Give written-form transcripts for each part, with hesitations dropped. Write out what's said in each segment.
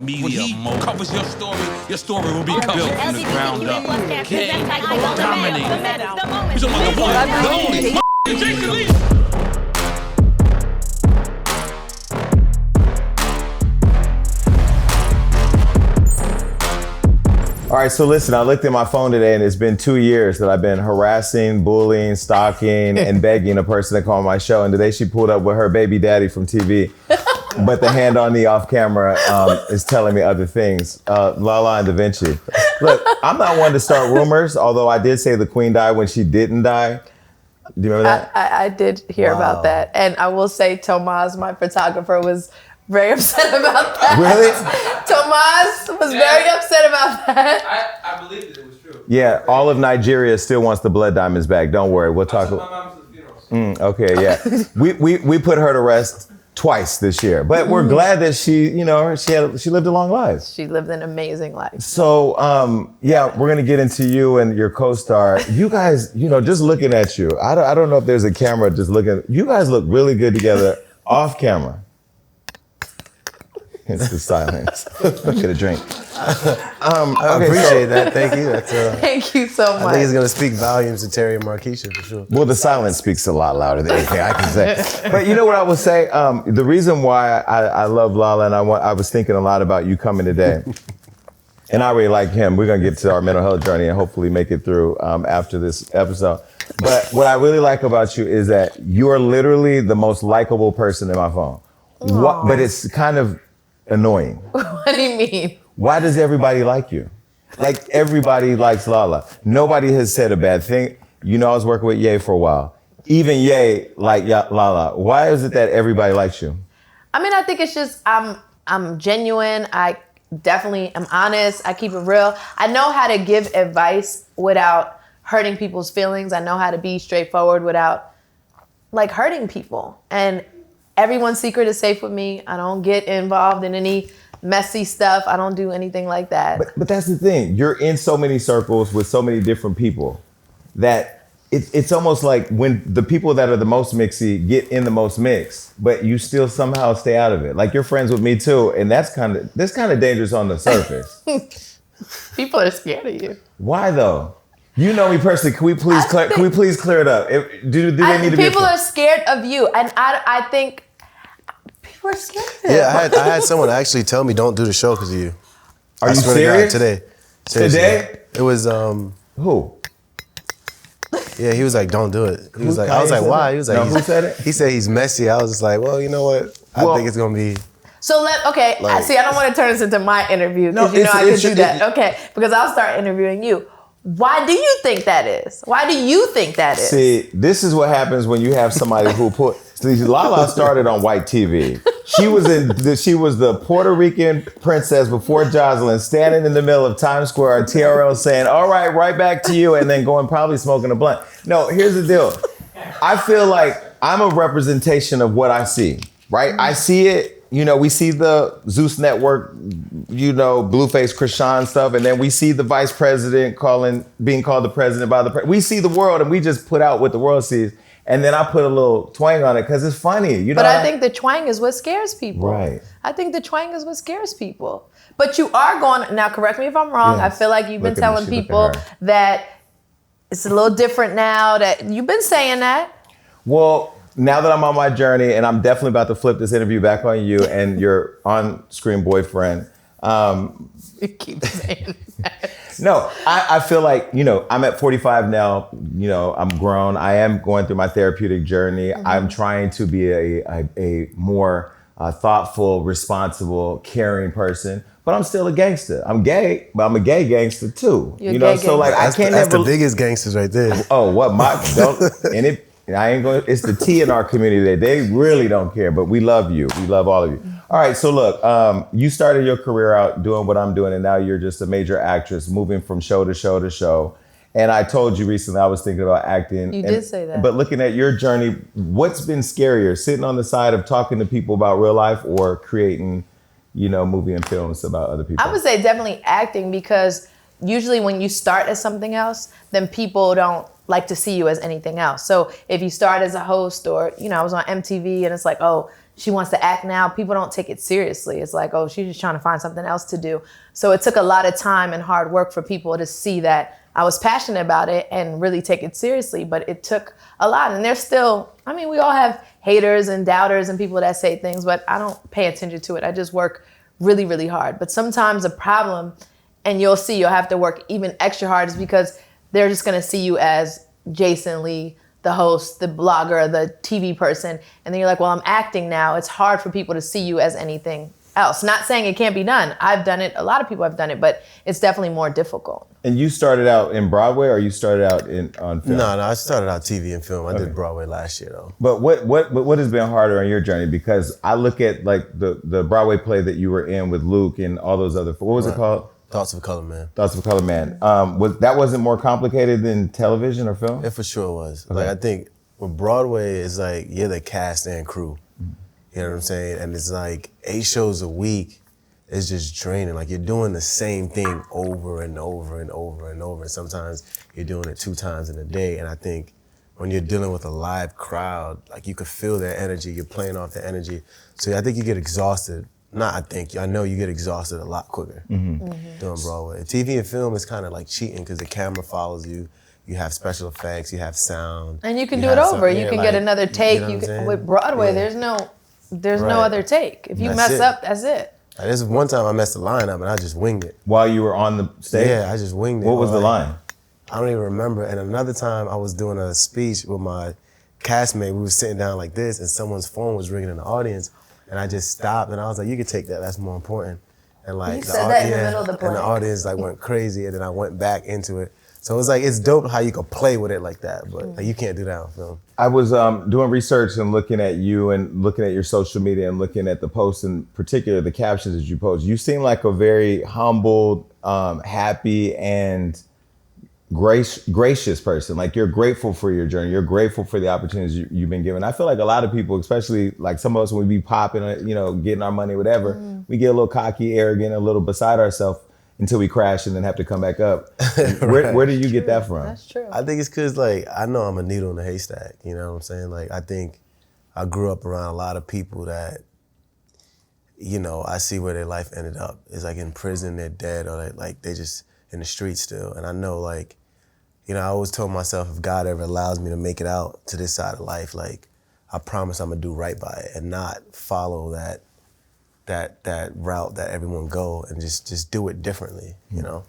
media covers your story will be built from the ground up. King, dominate. He's the one, the only, Jason Lee. All right, so listen, I looked at my phone today and it's been 2 years that I've been harassing, bullying, stalking, and begging a person to come on my show. And today she pulled up with her baby daddy from TV. But the hand on the off camera is telling me other things. Lala and Da Vinci. Look, I'm not one to start rumors, although I did say the queen died when she didn't die. Do you remember that? I did hear about that. And I will say Tomas, my photographer, was very upset about that. Really? Tomas was very upset about that. I believed it was true. Yeah, all of Nigeria still wants the blood diamonds back. Don't worry, we'll talk. My mom to the funeral. Okay, yeah. we put her to rest twice this year, but we're glad that she lived a long life. She lived an amazing life. So, yeah, we're gonna get into you and your co-star. You guys, just looking at you, I don't know if there's a camera just looking. You guys look really good together off camera. It's the silence. Get a drink. I appreciate that. Thank you. Thank you so much. I think it's going to speak volumes to Terry and Marquisha for sure. Well, the silence speaks a lot louder than anything I can say. But you know what I will say? The reason why I love Lala, and I was thinking a lot about you coming today, and I really like him. We're going to get to our mental health journey and hopefully make it through after this episode. But what I really like about you is that you are literally the most likable person in my phone. But it's kind of annoying. What do you mean? Why does everybody like you? Like, everybody likes Lala. Nobody has said a bad thing. I was working with Ye for a while. Even Ye liked Lala. Why is it that everybody likes you? I mean, I think it's just I'm genuine. I definitely am honest. I keep it real. I know how to give advice without hurting people's feelings. I know how to be straightforward without hurting people. And everyone's secret is safe with me. I don't get involved in any messy stuff. I don't do anything like that. But that's the thing. You're in so many circles with so many different people that it's almost like when the people that are the most mixy get in the most mix, but you still somehow stay out of it. Like, you're friends with me too, and that's kind of dangerous on the surface. People are scared of you. Why though? You know me personally. Can we please clear it up? Do they need to be? People are scared of you, and I think people are scared of you. Yeah, I had someone actually tell me don't do the show because of you. Are you serious? Today. Seriously. Today? It was who? Yeah, he was like, don't do it. He was like, I was like, why? He was like, who said it? He said he's messy. I was just like, well, you know what? I think it's gonna be. So see, I don't want to turn this into my interview because I could do that. Okay, because I'll start interviewing you. Why do you think that is? Why do you think that is? See, this is what happens when you have somebody who Lala started on white TV. She was the Puerto Rican princess before Jocelyn, standing in the middle of Times Square on TRL saying, all right back to you, and then going probably smoking a blunt. No, here's the deal. I feel like I'm a representation of what I see, right? I see it. We see the Zeus Network, Blueface Krishan stuff, and then we see the vice president being called the president by the president. We see the world, and we just put out what the world sees, and then I put a little twang on it because it's funny. But I think the twang is what scares people. Right. I think the twang is what scares people. But you are going, now correct me if I'm wrong, Yes. I feel like you've been telling people that it's a little different now, that you've been saying that. Well, now that I'm on my journey, and I'm definitely about to flip this interview back on you and your on-screen boyfriend. You keep saying that. No, I feel like, I'm at 45 now, I'm grown. I am going through my therapeutic journey. Mm-hmm. I'm trying to be a more thoughtful, responsible, caring person, but I'm still a gangster. I'm gay, but I'm a gay gangster too. You're gay so like that's the biggest gangsters right there. Oh, what it's the T in our community. They really don't care, but we love you. We love all of you. All right, so look, you started your career out doing what I'm doing, and now you're just a major actress, moving from show to show to show. And I told you recently I was thinking about acting. You did say that. But looking at your journey, what's been scarier, sitting on the side of talking to people about real life or creating, movie and films about other people? I would say definitely acting, because usually when you start as something else, then people don't like to see you as anything else. So if you start as a host, or, I was on MTV and it's like, oh, she wants to act now, people don't take it seriously. It's like, oh, she's just trying to find something else to do. So it took a lot of time and hard work for people to see that I was passionate about it and really take it seriously. But it took a lot. And there's still, I mean, we all have haters and doubters and people that say things, but I don't pay attention to it. I just work really, really hard. But sometimes a problem, and you'll have to work even extra hard, is because they're just going to see you as Jason Lee, the host, the blogger, the TV person. And then you're like, well, I'm acting now. It's hard for people to see you as anything else. Not saying it can't be done. I've done it. A lot of people have done it, but it's definitely more difficult. And you started out in Broadway, or you started out on film? No, I started out TV and film. I did Broadway last year though. But what has been harder on your journey? Because I look at like the Broadway play that you were in with Luke and all those other, what was it called? Thoughts of a Color Man. Thoughts of a Color Man. Wasn't more complicated than television or film? It for sure was. Okay. Like I think with Broadway, it's like you're the cast and crew. You know what I'm saying? And it's like 8 shows a week is just draining. Like you're doing the same thing over and over and over and over. And sometimes you're doing it 2 times in a day. And I think when you're dealing with a live crowd, like you could feel their energy, you're playing off their energy. So I think you get exhausted. I know you get exhausted a lot quicker doing Broadway. TV and film is kind of like cheating because the camera follows you. You have special effects, you have sound. And you can do it over. You can get another take. You know with Broadway, there's no other take. If you mess up, that's it. This one time I messed the line up and I just winged it. While you were on the stage? Yeah, I just winged it. What was the line? I don't even remember. And another time I was doing a speech with my castmate. We were sitting down like this and someone's phone was ringing in the audience. And I just stopped and I was like, you can take that, that's more important. And like, you said that in the middle of the play. And the audience like went crazy and then I went back into it. So it's like, it's dope how you can play with it like that, but like, you can't do that on film. I was doing research and looking at you and looking at your social media and looking at the posts, in particular the captions that you post. You seem like a very humble, happy, and gracious person. Like you're grateful for your journey. You're grateful for the opportunities you've been given. I feel like a lot of people, especially like some of us, when we be popping, getting our money, whatever, we get a little cocky, arrogant, a little beside ourselves until we crash and then have to come back up. Where do you get that from? That's true. I think it's because like, I know I'm a needle in a haystack, you know what I'm saying? Like, I think I grew up around a lot of people that, I see where their life ended up. It's like in prison, they're dead, or like they just in the streets still. And I know like, I always told myself if God ever allows me to make it out to this side of life, like I promise I'm gonna do right by it and not follow that route that everyone go and just do it differently, and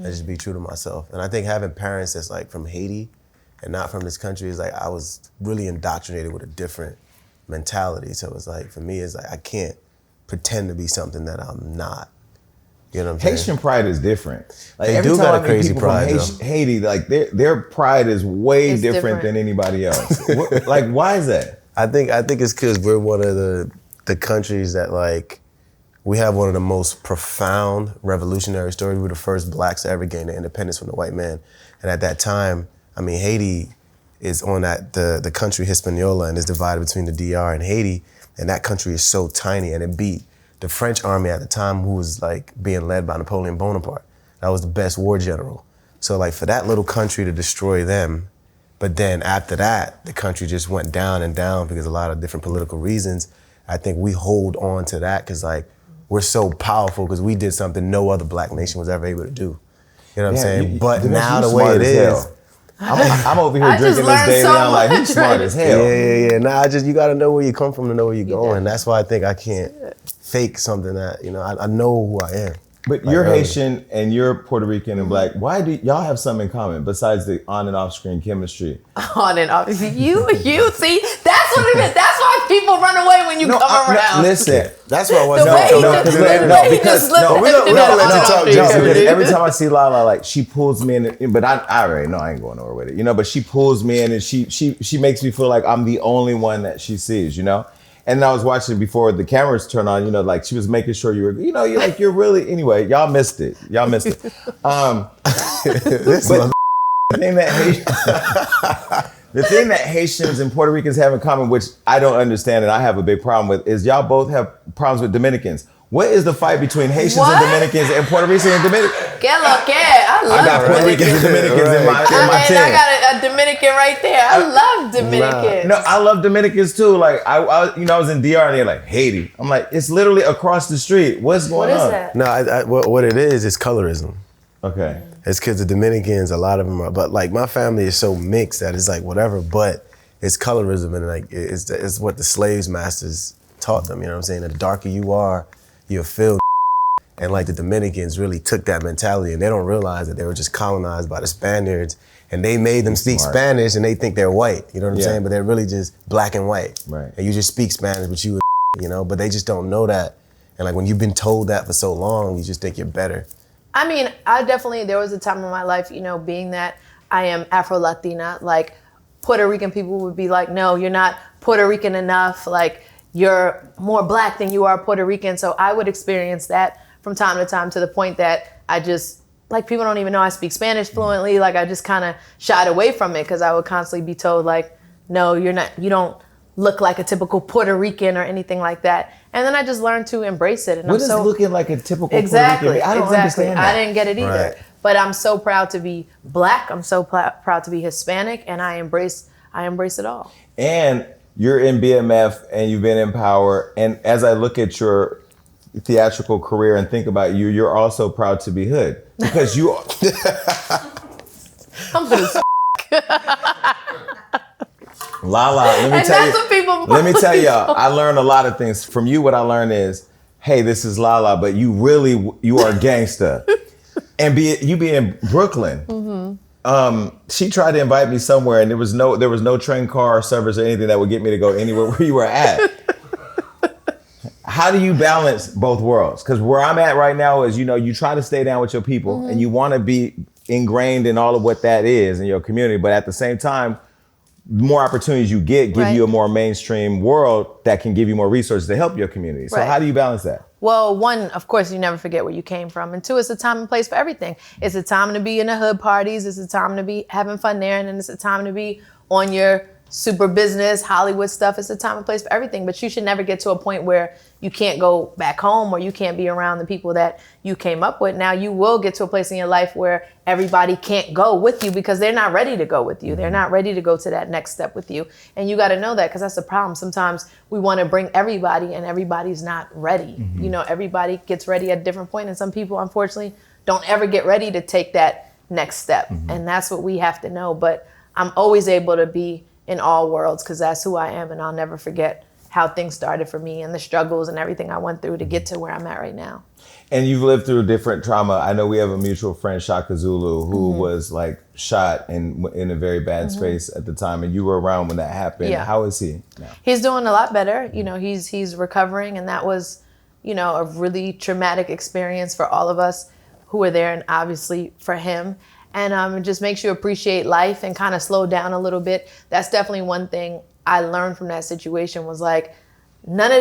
just be true to myself. And I think having parents that's like from Haiti and not from this country is like, I was really indoctrinated with a different mentality. So it's like, for me, it's like, I can't pretend to be something that I'm not. You know what I'm saying? Haitian pride is different. Like They every do time got I a meet crazy people pride, from Haiti, like their pride is way It's different than anybody else. Like, why is that? I think it's because we're one of the countries that like, we have one of the most profound revolutionary stories. We were the first blacks to ever gain their independence from the white man. And at that time, Haiti is on the country Hispaniola and is divided between the DR and Haiti. And that country is so tiny and it beat the French army at the time, who was like being led by Napoleon Bonaparte. That was the best war general. So like for that little country to destroy them, but then after that, the country just went down and down because of a lot of different political reasons. I think we hold on to that because like, we're so powerful because we did something no other black nation was ever able to do. You know what I'm saying? But now the way it is, I'm over here drinking this day and I'm like, he's smart as hell. Yeah. Nah, you gotta know where you come from to know where you're going. That's why I think I can't fake something that, I know who I am. But like, you're Haitian and you're Puerto Rican and black. Why do y'all have something in common besides the on and off screen chemistry? On and off. You see, that's what it is. That's why people run away when you come around. Listen, that's what I was. Every time I see Lala, like she pulls me in, but I already know I ain't going nowhere with it, But she pulls me in and she makes me feel like I'm the only one that she sees, And I was watching before the cameras turn on, like she was making sure you were, you're really, anyway, y'all missed it. But the thing that Haitians and Puerto Ricans have in common, which I don't understand and I have a big problem with, is y'all both have problems with Dominicans. What is the fight between Haitians What? and Dominicans and Puerto Ricans and Dominicans? Que lo que? I love I got Puerto Ricans and Dominicans in my I team. got a Dominican right there. I love Dominicans. No, I love Dominicans too. Like I was in DR and they're like Haiti. I'm like, it's literally across the street. What's going on? What is that? No, what it is colorism. Okay. It's because the Dominicans, a lot of them are, but like my family is so mixed that it's like whatever, but it's colorism and like it's what the slaves masters taught them, you know what I'm saying? The darker you are, you'll feel. And like the Dominicans really took that mentality and they don't realize that they were just colonized by the Spaniards and they made them speak Spanish and they think they're white, you know what I'm saying? But they're really just black and white. Right. And you just speak Spanish, but you know, but they just don't know that. And like when you've been told that for so long, you just think you're better. I mean, there was a time in my life, you know, being that I am Afro-Latina, like Puerto Rican people would be like, no, you're not Puerto Rican enough. Like you're more black than you are Puerto Rican. So I would experience that from time to time to the point that I just, like people don't even know I speak Spanish fluently. Like I just kind of shied away from it because I would constantly be told like, no, you don't look like a typical Puerto Rican or anything like that. And then I just learned to embrace it. And What is looking like a typical Puerto Rican? I don't understand that. I didn't get it either. Right. But I'm so proud to be black. I'm so proud to be Hispanic, and I embrace it all. And you're in BMF and you've been in Power. And as I look at your theatrical career and think about you, you're also proud to be hood because you are. I'm gonna Lala, let me and tell that's you. what people Let me tell probably y'all, don't. I learned a lot of things from you. What I learned is, hey, this is Lala, but you are gangsta, and you be in Brooklyn. Mm-hmm. She tried to invite me somewhere, and there was no train, car, or service or anything that would get me to go anywhere where you were at. How do you balance both worlds? Because where I'm at right now is, you try to stay down with your people, and you want to be ingrained in all of what that is in your community, but at the same time, the more opportunities you give you a more mainstream world that can give you more resources to help your community. So how do you balance that? Well, one, of course, you never forget where you came from. And two, it's a time and place for everything. It's a time to be in the hood parties. It's a time to be having fun there. And then it's a time to be on your super business, Hollywood stuff. It's a time and place for everything. But you should never get to a point where you can't go back home or you can't be around the people that you came up with. Now, you will get to a place in your life where everybody can't go with you because they're not ready to go with you. They're not ready to go to that next step with you. And you got to know that, because that's the problem. Sometimes we want to bring everybody and everybody's not ready. Everybody gets ready at a different point. And some people, unfortunately, don't ever get ready to take that next step. And that's what we have to know. But I'm always able to be in all worlds because that's who I am. And I'll never forget how things started for me and the struggles and everything I went through to get to where I'm at right now. And you've lived through different trauma. I know we have a mutual friend, Shaka Zulu, who was like shot in a very bad space at the time. And you were around when that happened. Yeah. How is he now? He's doing a lot better. He's recovering, and that was, a really traumatic experience for all of us who were there, and obviously for him. And it just makes you appreciate life and kind of slow down a little bit. That's definitely one thing I learned from that situation, was like, none of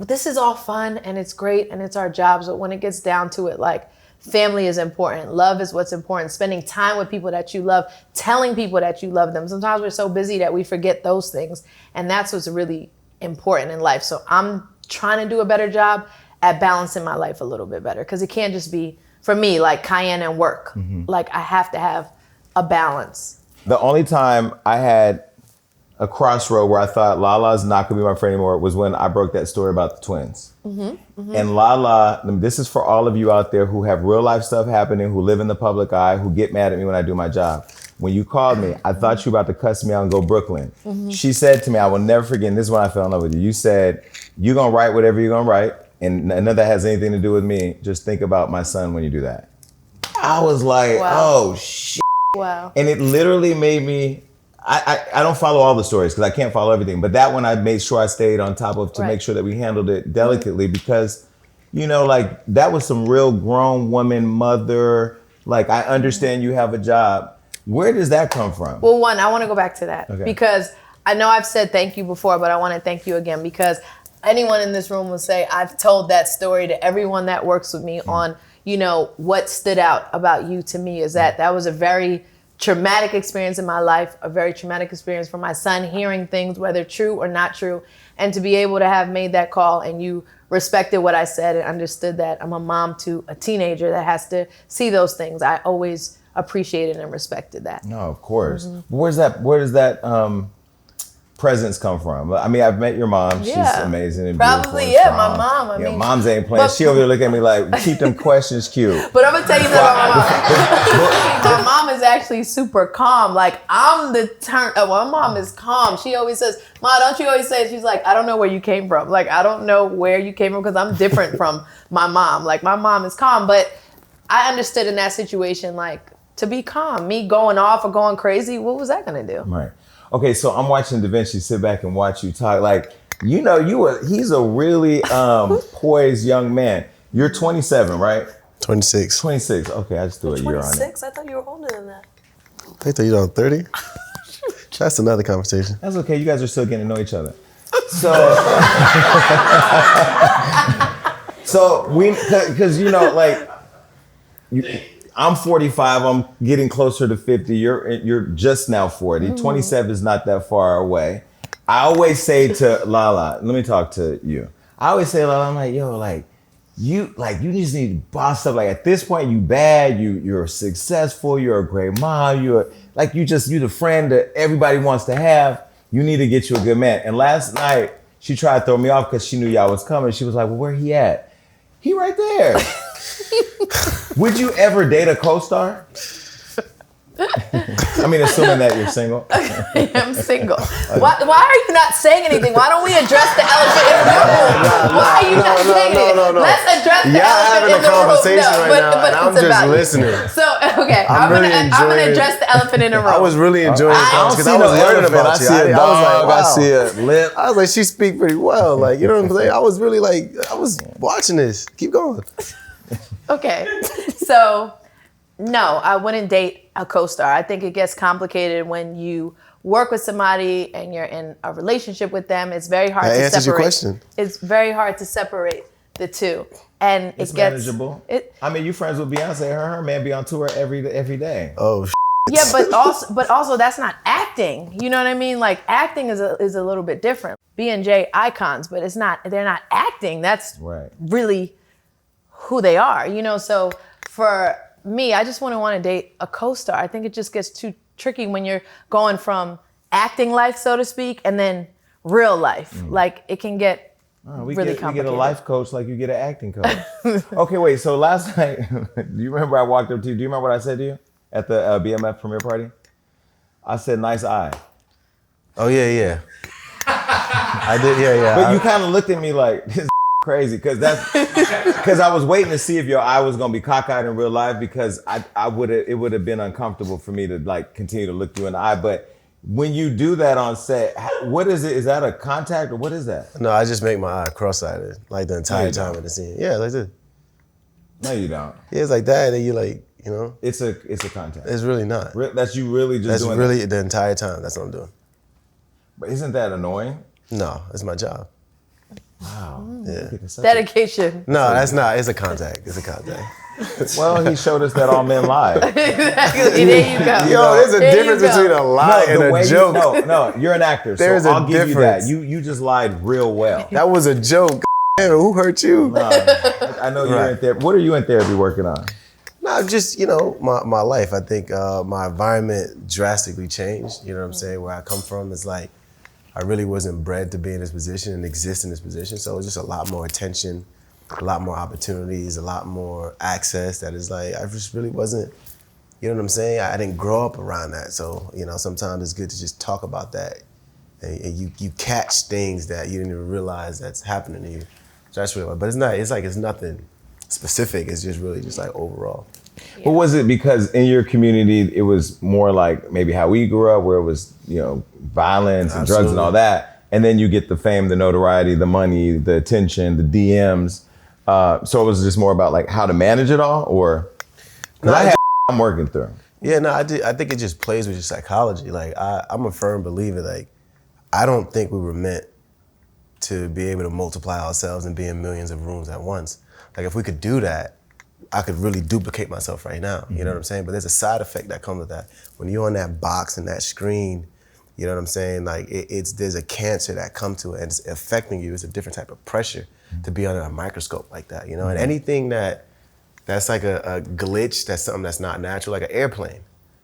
this is all fun and it's great and it's our jobs. But when it gets down to it, like, family is important. Love is what's important. Spending time with people that you love, telling people that you love them. Sometimes we're so busy that we forget those things. And that's what's really important in life. So I'm trying to do a better job at balancing my life a little bit better, because it can't just be, for me, like Cayenne and work. Like, I have to have a balance. The only time I had a crossroad where I thought Lala's not gonna be my friend anymore was when I broke that story about the twins. And Lala, this is for all of you out there who have real life stuff happening, who live in the public eye, who get mad at me when I do my job. When you called me, I thought you were about to cuss me out and go Brooklyn. She said to me, I will never forget, and this is when I fell in love with you. You said, you're gonna write whatever you're gonna write, and none of that has anything to do with me. Just think about my son when you do that. I was like, oh shit. Wow. And it literally made me, I don't follow all the stories because I can't follow everything, but that one I made sure I stayed on top of to make sure that we handled it delicately, because, like, that was some real grown woman, mother, like, I understand you have a job. Where does that come from? Well, one, I want to go back to that because I know I've said thank you before, but I want to thank you again, because anyone in this room will say I've told that story to everyone that works with me on, what stood out about you to me is that was a very traumatic experience in my life, a very traumatic experience for my son, hearing things, whether true or not true, and to be able to have made that call and you respected what I said and understood that I'm a mom to a teenager that has to see those things. I always appreciated and respected that. No, of course. Where does that presence come from? I mean, I've met your mom. She's amazing and probably, beautiful and my mom. I mean, mean, moms ain't playing. She over there looking at me like, keep them questions cute. But I'm gonna tell you that my mom is actually super calm. Like I'm the my mom is calm. She always says, "Ma, don't you always say?" She's like, "I don't know where you came from. Like I don't know where you came from because I'm different from my mom. Like my mom is calm, but I understood in that situation, like to be calm. Me going off or going crazy, what was that gonna do?" Right. Okay, so I'm watching Da Vinci sit back and watch you talk. Like, you know, he's a really poised young man. You're 27, right? 26. 26. Okay, I just threw a year on it. 26? I thought you were older than that. I thought you were 30. That's another conversation. That's okay. You guys are still getting to know each other. So, because you know, like, I'm 45. I'm getting closer to 50. You're just now 40. 27 is not that far away. I always say to Lala, let me talk to you. I always say, Lala, I'm like, yo, you just need to boss up. Like at this point, you bad. You're successful. You're a great mom. You're the friend that everybody wants to have. You need to get you a good man. And last night she tried to throw me off because she knew y'all was coming. She was like, well, where he at? He right there. Would you ever date a co-star? I mean, assuming that you're single. I'm single. Why are you not saying anything? Why don't we address the elephant in the room? Why are you not saying anything? No. Let's address the Y'all elephant having in a the room. conversation right now, and I'm just listening. So, okay, I'm gonna address the elephant in the room. I was really enjoying the conversation because I was learning about you. I was like, wow. I see a lip. I was like, she speak pretty well. Like, you know what I'm saying? I was really like, I was watching this. Keep going. Okay, so no, I wouldn't date a co-star. I think it gets complicated when you work with somebody and you're in a relationship with them. It's very hard to separate. That answers your question. It's very hard to separate the two, and it's manageable. I mean, you friends with Beyonce? Her man be on tour every day. Oh. Yeah, but also that's not acting. You know what I mean? Like acting is a little bit different. B&J icons, but they're not acting. That's really who they are, you know? So for me, I just wouldn't want to date a co-star. I think it just gets too tricky when you're going from acting life, so to speak, and then real life. Like it can get really complicated. We get a life coach like you get an acting coach. Okay, wait, so last night, do you remember I walked up to you? Do you remember what I said to you at the BMF premiere party? I said, nice eye. Oh, yeah. I did, yeah. But you kind of looked at me like, this crazy, because I was waiting to see if your eye was gonna be cockeyed in real life, because it would have been uncomfortable for me to like continue to look you in the eye. But when you do that on set, what is it? Is that a contact or what is that? No, I just make my eye cross-eyed like the entire time in the scene. Yeah, like this. No, you don't. Yeah, it's like that, and then you like, you know. It's a contact. It's really not. That's you really just That's doing really the entire time. That's what I'm doing. But isn't that annoying? No, it's my job. Wow. Yeah. Dedication. No, that's not. It's a contact. Well, he showed us that all men lie. Exactly. There you go. Yo, there's a difference between a lie and a joke. No, you're an actor, so I'll give you that. You just lied real well. That was a joke. Who hurt you? No, I know you're in therapy. What are you in therapy working on? No, just, you know, my life. I think my environment drastically changed. You know what I'm saying? Where I come from is like, I really wasn't bred to be in this position and exist in this position. So it was just a lot more attention, a lot more opportunities, a lot more access that is like, I just really wasn't, you know what I'm saying? I didn't grow up around that. So, you know, sometimes it's good to just talk about that. And you catch things that you didn't even realize that's happening to you. So that's really, but it's nothing specific. It's just really just like overall. Yeah. But was it because in your community, it was more like maybe how we grew up, where it was, you know, violence and drugs and all that, and then you get the fame, the notoriety, the money, the attention, the DMs. So it was just more about like how to manage it all, or because I'm working through. Yeah, no, I think it just plays with your psychology. Like I'm a firm believer. Like I don't think we were meant to be able to multiply ourselves and be in millions of rooms at once. Like if we could do that, I could really duplicate myself right now. You know what I'm saying? But there's a side effect that comes with that. When you're on that box and that screen, you know what I'm saying? Like there's a cancer that comes to it and it's affecting you. It's a different type of pressure to be under a microscope like that, you know? And anything that's like a glitch, that's something that's not natural, like an airplane.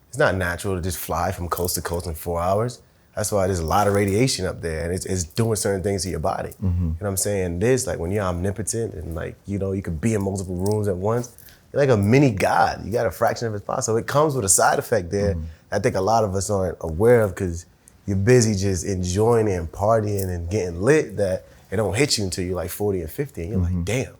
It's not natural to just fly from coast to coast in 4 hours. That's why there's a lot of radiation up there and it's doing certain things to your body. You know what I'm saying? This, like when you're omnipotent and like, you know, you could be in multiple rooms at once, you're like a mini God. You got a fraction of his power. So it comes with a side effect there I think a lot of us aren't aware of because you're busy just enjoying it and partying and getting lit that it don't hit you until you're like 40 and 50 and you're like, damn.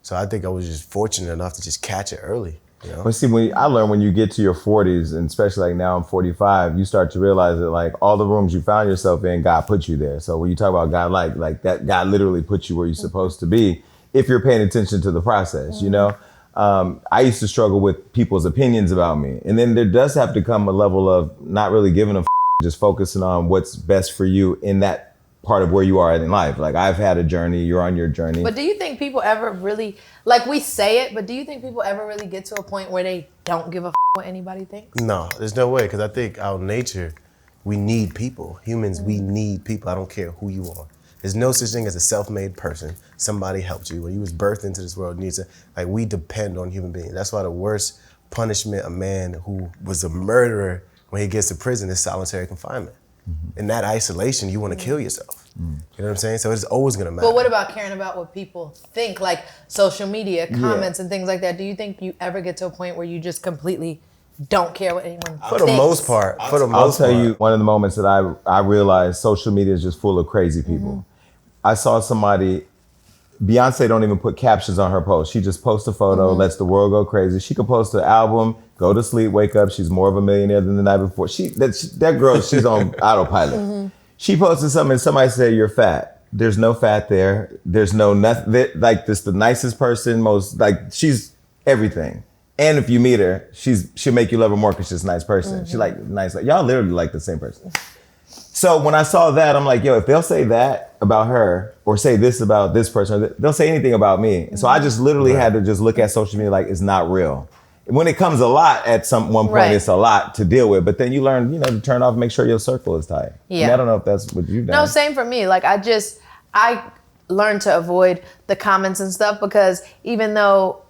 So I think I was just fortunate enough to just catch it early. You know? But see, I learned when you get to your 40s, and especially like now I'm 45, you start to realize that like all the rooms you found yourself in, God put you there. So when you talk about God, like that, God literally put you where you're supposed to be if you're paying attention to the process, you know? I used to struggle with people's opinions about me. And then there does have to come a level of not really giving a just focusing on what's best for you in that part of where you are in life. Like I've had a journey, you're on your journey. But do you think people ever really, like we say it, but do you think people ever really get to a point where they don't give a what anybody thinks? No, there's no way, because I think our nature, we need people. Humans, we need people. I don't care who you are. There's no such thing as a self-made person. Somebody helped you. When you was birthed into this world, like we depend on human beings. That's why the worst punishment a man who was a murderer when he gets to prison is solitary confinement. In that isolation, you want to kill yourself. You know what I'm saying? So it's always gonna matter. But what about caring about what people think, like social media, comments and things like that? Do you think you ever get to a point where you just completely don't care what anyone thinks? For the most part, I'll tell you one of the moments that I realized social media is just full of crazy people. I saw somebody, Beyonce don't even put captions on her post. She just posts a photo, lets the world go crazy. She could post an album, go to sleep, wake up. She's more of a millionaire than the night before. That girl, she's on autopilot. She posted something and somebody said, you're fat. There's no fat there. There's no nothing. Like this, the nicest person, most, like she's everything. And if you meet her, she'll make you love her more because she's a nice person. She's like nice. Like, y'all literally like the same person. So when I saw that, I'm like, yo, if they'll say that about her or say this about this person, they'll say anything about me. So I just literally had to just look at social media like it's not real. When it comes a lot at one point, it's a lot to deal with. But then you learn, to turn off and make sure your circle is tight. Yeah. And I don't know if that's what you've done. No, same for me. Like I learned to avoid the comments and stuff because even though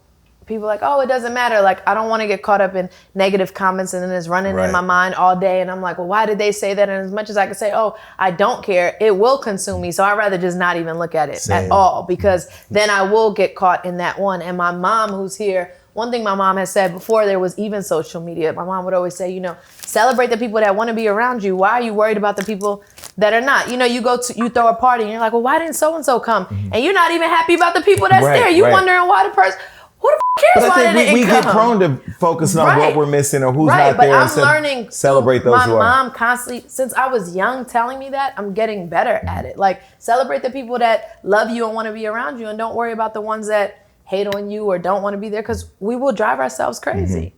people are like, oh, it doesn't matter. Like, I don't want to get caught up in negative comments and then it's running in my mind all day. And I'm like, well, why did they say that? And as much as I can say, oh, I don't care, it will consume me. So I'd rather just not even look at it at all because then I will get caught in that one. And my mom who's here, one thing my mom has said before there was even social media, my mom would always say, celebrate the people that want to be around you. Why are you worried about the people that are not? You throw a party and you're like, well, why didn't so-and-so come? And you're not even happy about the people that's there. You're wondering why the person, who the cares why they didn't come? We get prone to focusing on what we're missing or who's not there. But I'm learning celebrate those who are. My mom constantly, since I was young, telling me that, I'm getting better at it. Like, celebrate the people that love you and want to be around you and don't worry about the ones that hate on you or don't want to be there because we will drive ourselves crazy.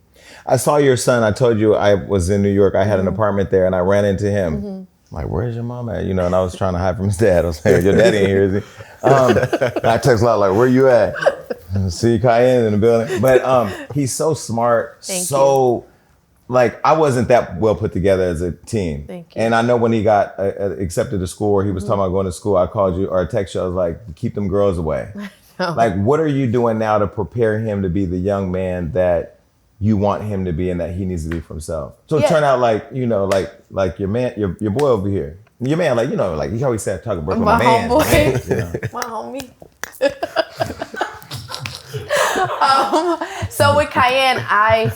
I saw your son. I told you I was in New York. I had an apartment there and I ran into him. I'm like, where's your mom at? And I was trying to hide from his dad. I was like, your daddy ain't here, is he? And I text a lot like, where you at? See Cayenne in the building. But he's so smart. Thank you. Like, I wasn't that well put together as a teen. Thank you. And I know when he got accepted to school or he was talking about going to school, I called you or I text you. I was like, keep them girls away. Like, what are you doing now to prepare him to be the young man that you want him to be and that he needs to be for himself? So it turn out like, like your man, your boy over here. Your man, like, like he always said, talking about my man. Homeboy. My homie. So with Cayenne, I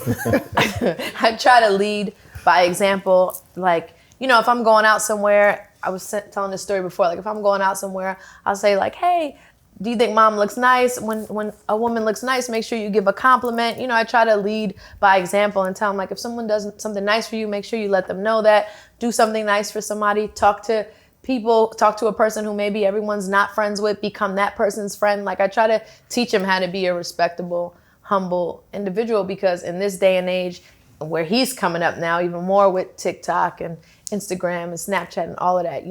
try to lead by example. Like, if I'm going out somewhere, I was telling this story before, like if I'm going out somewhere, I'll say like, hey, do you think mom looks nice? When a woman looks nice, make sure you give a compliment. I try to lead by example and tell them like if someone does something nice for you, make sure you let them know that. Do something nice for somebody. Talk to people, talk to a person who maybe everyone's not friends with, become that person's friend. Like I try to teach him how to be a respectable, humble individual because in this day and age where he's coming up now, even more with TikTok and Instagram and Snapchat and all of that,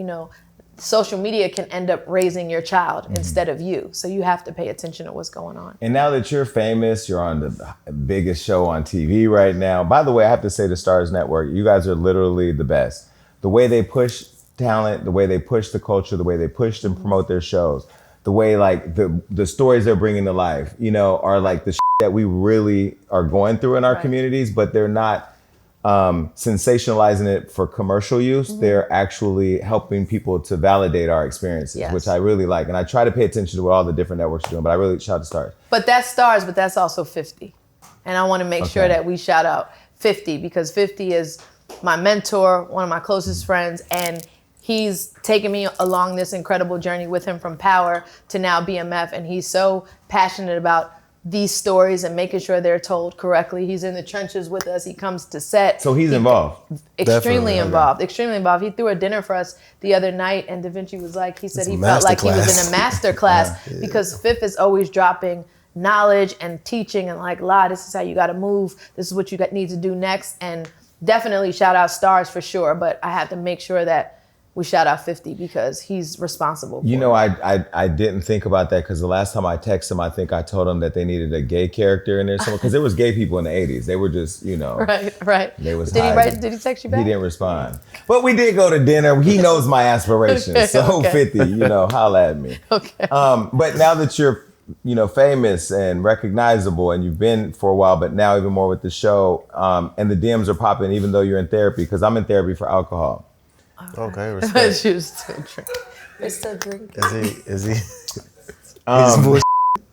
social media can end up raising your child instead of you. So you have to pay attention to what's going on. And now that you're famous, you're on the biggest show on TV right now. By the way, I have to say the Stars Network, you guys are literally the best. The way they push talent, the way they push the culture, the way they push and promote their shows, the way like the stories they're bringing to life, you know, are like the that we really are going through in our communities, but they're not sensationalizing it for commercial use. They're actually helping people to validate our experiences, which I really like. And I try to pay attention to what all the different networks are doing, but I really shout out to Stars. But that's Stars, but that's also 50. And I want to make sure that we shout out 50 because 50 is my mentor, one of my closest friends, and he's taken me along this incredible journey with him from Power to now BMF, and he's so passionate about these stories and making sure they're told correctly. He's in the trenches with us. He comes to set. So he's involved. Extremely involved. He threw a dinner for us the other night, and Da Vinci was like, he said he felt like he was in a master class because Fifth is always dropping knowledge and teaching and like, this is how you got to move. This is what you need to do next. And definitely shout out Stars for sure, but I have to make sure that we shout out 50 because he's responsible. You know, I didn't think about that because the last time I texted him, I think I told him that they needed a gay character in there somewhere because there was gay people in the 80s. They were just, you know. Right. They was Did he text you back? He didn't respond. But we did go to dinner. He knows my aspirations. So 50, you know, holla at me. Okay. But now that you're, you know, famous and recognizable and you've been for a while, but now even more with the show and the DMs are popping even though you're in therapy because I'm in therapy for alcohol. Okay, respect. She was still drinking. They're still drinking. Is he?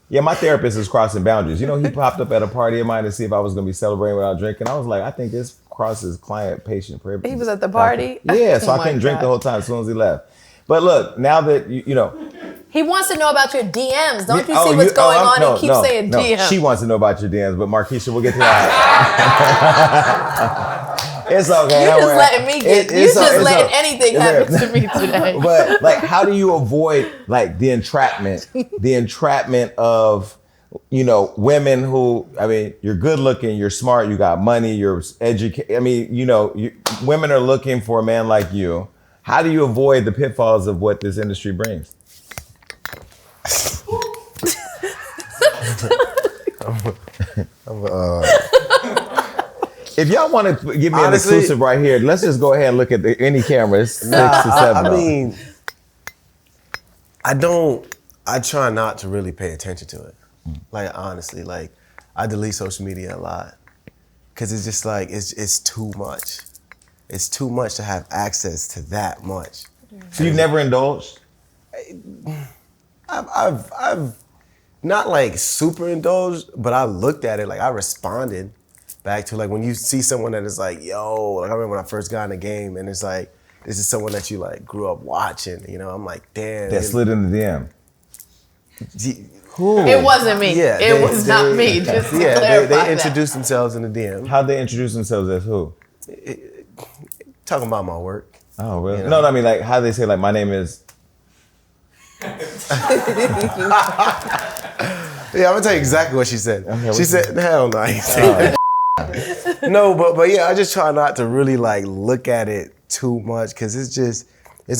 Yeah, my therapist is crossing boundaries. You know, he popped up at a party of mine to see if I was going to be celebrating without drinking. I was like, I think this crosses client-patient privilege. He was at the party? Yeah, so Oh I couldn't my drink the God. whole time as soon as he left. But look, now that, you know. He wants to know about your DMs. Don't you see what's going on and keep saying DMs? She wants to know about your DMs, but Markeisha, we'll get to that. It's okay. You just letting me get. You just letting anything happen to me today. But like, how do you avoid like the entrapment of, you know, women who? I mean, you're good looking, you're smart, you got money, you're educated. I mean, you know, women are looking for a man like you. How do you avoid the pitfalls of what this industry brings? If y'all want to give me an exclusive right here, let's just go ahead and look at any cameras. 6 to 7. I mean, I try not to really pay attention to it. Like, honestly, like, I delete social media a lot. Because it's just like, it's too much. It's too much to have access to that much. So you've never indulged? I've not like super indulged, but I looked at it, like I responded back to like when you see someone that is like, yo, like I remember when I first got in the game and it's like, this is someone that you like grew up watching, you know, I'm like, damn. That slid in the DM. Who? It wasn't me. Yeah, it was not me. Just to clarify they introduced themselves in the DM. How'd they introduce themselves as who? Talking about my work. Oh, really? You know? No, I mean, like, how they say, like, my name is... Yeah, I'm gonna tell you exactly what she said. Okay, she said, hell no, I ain't saying that. No, but yeah, I just try not to really like look at it too much because it's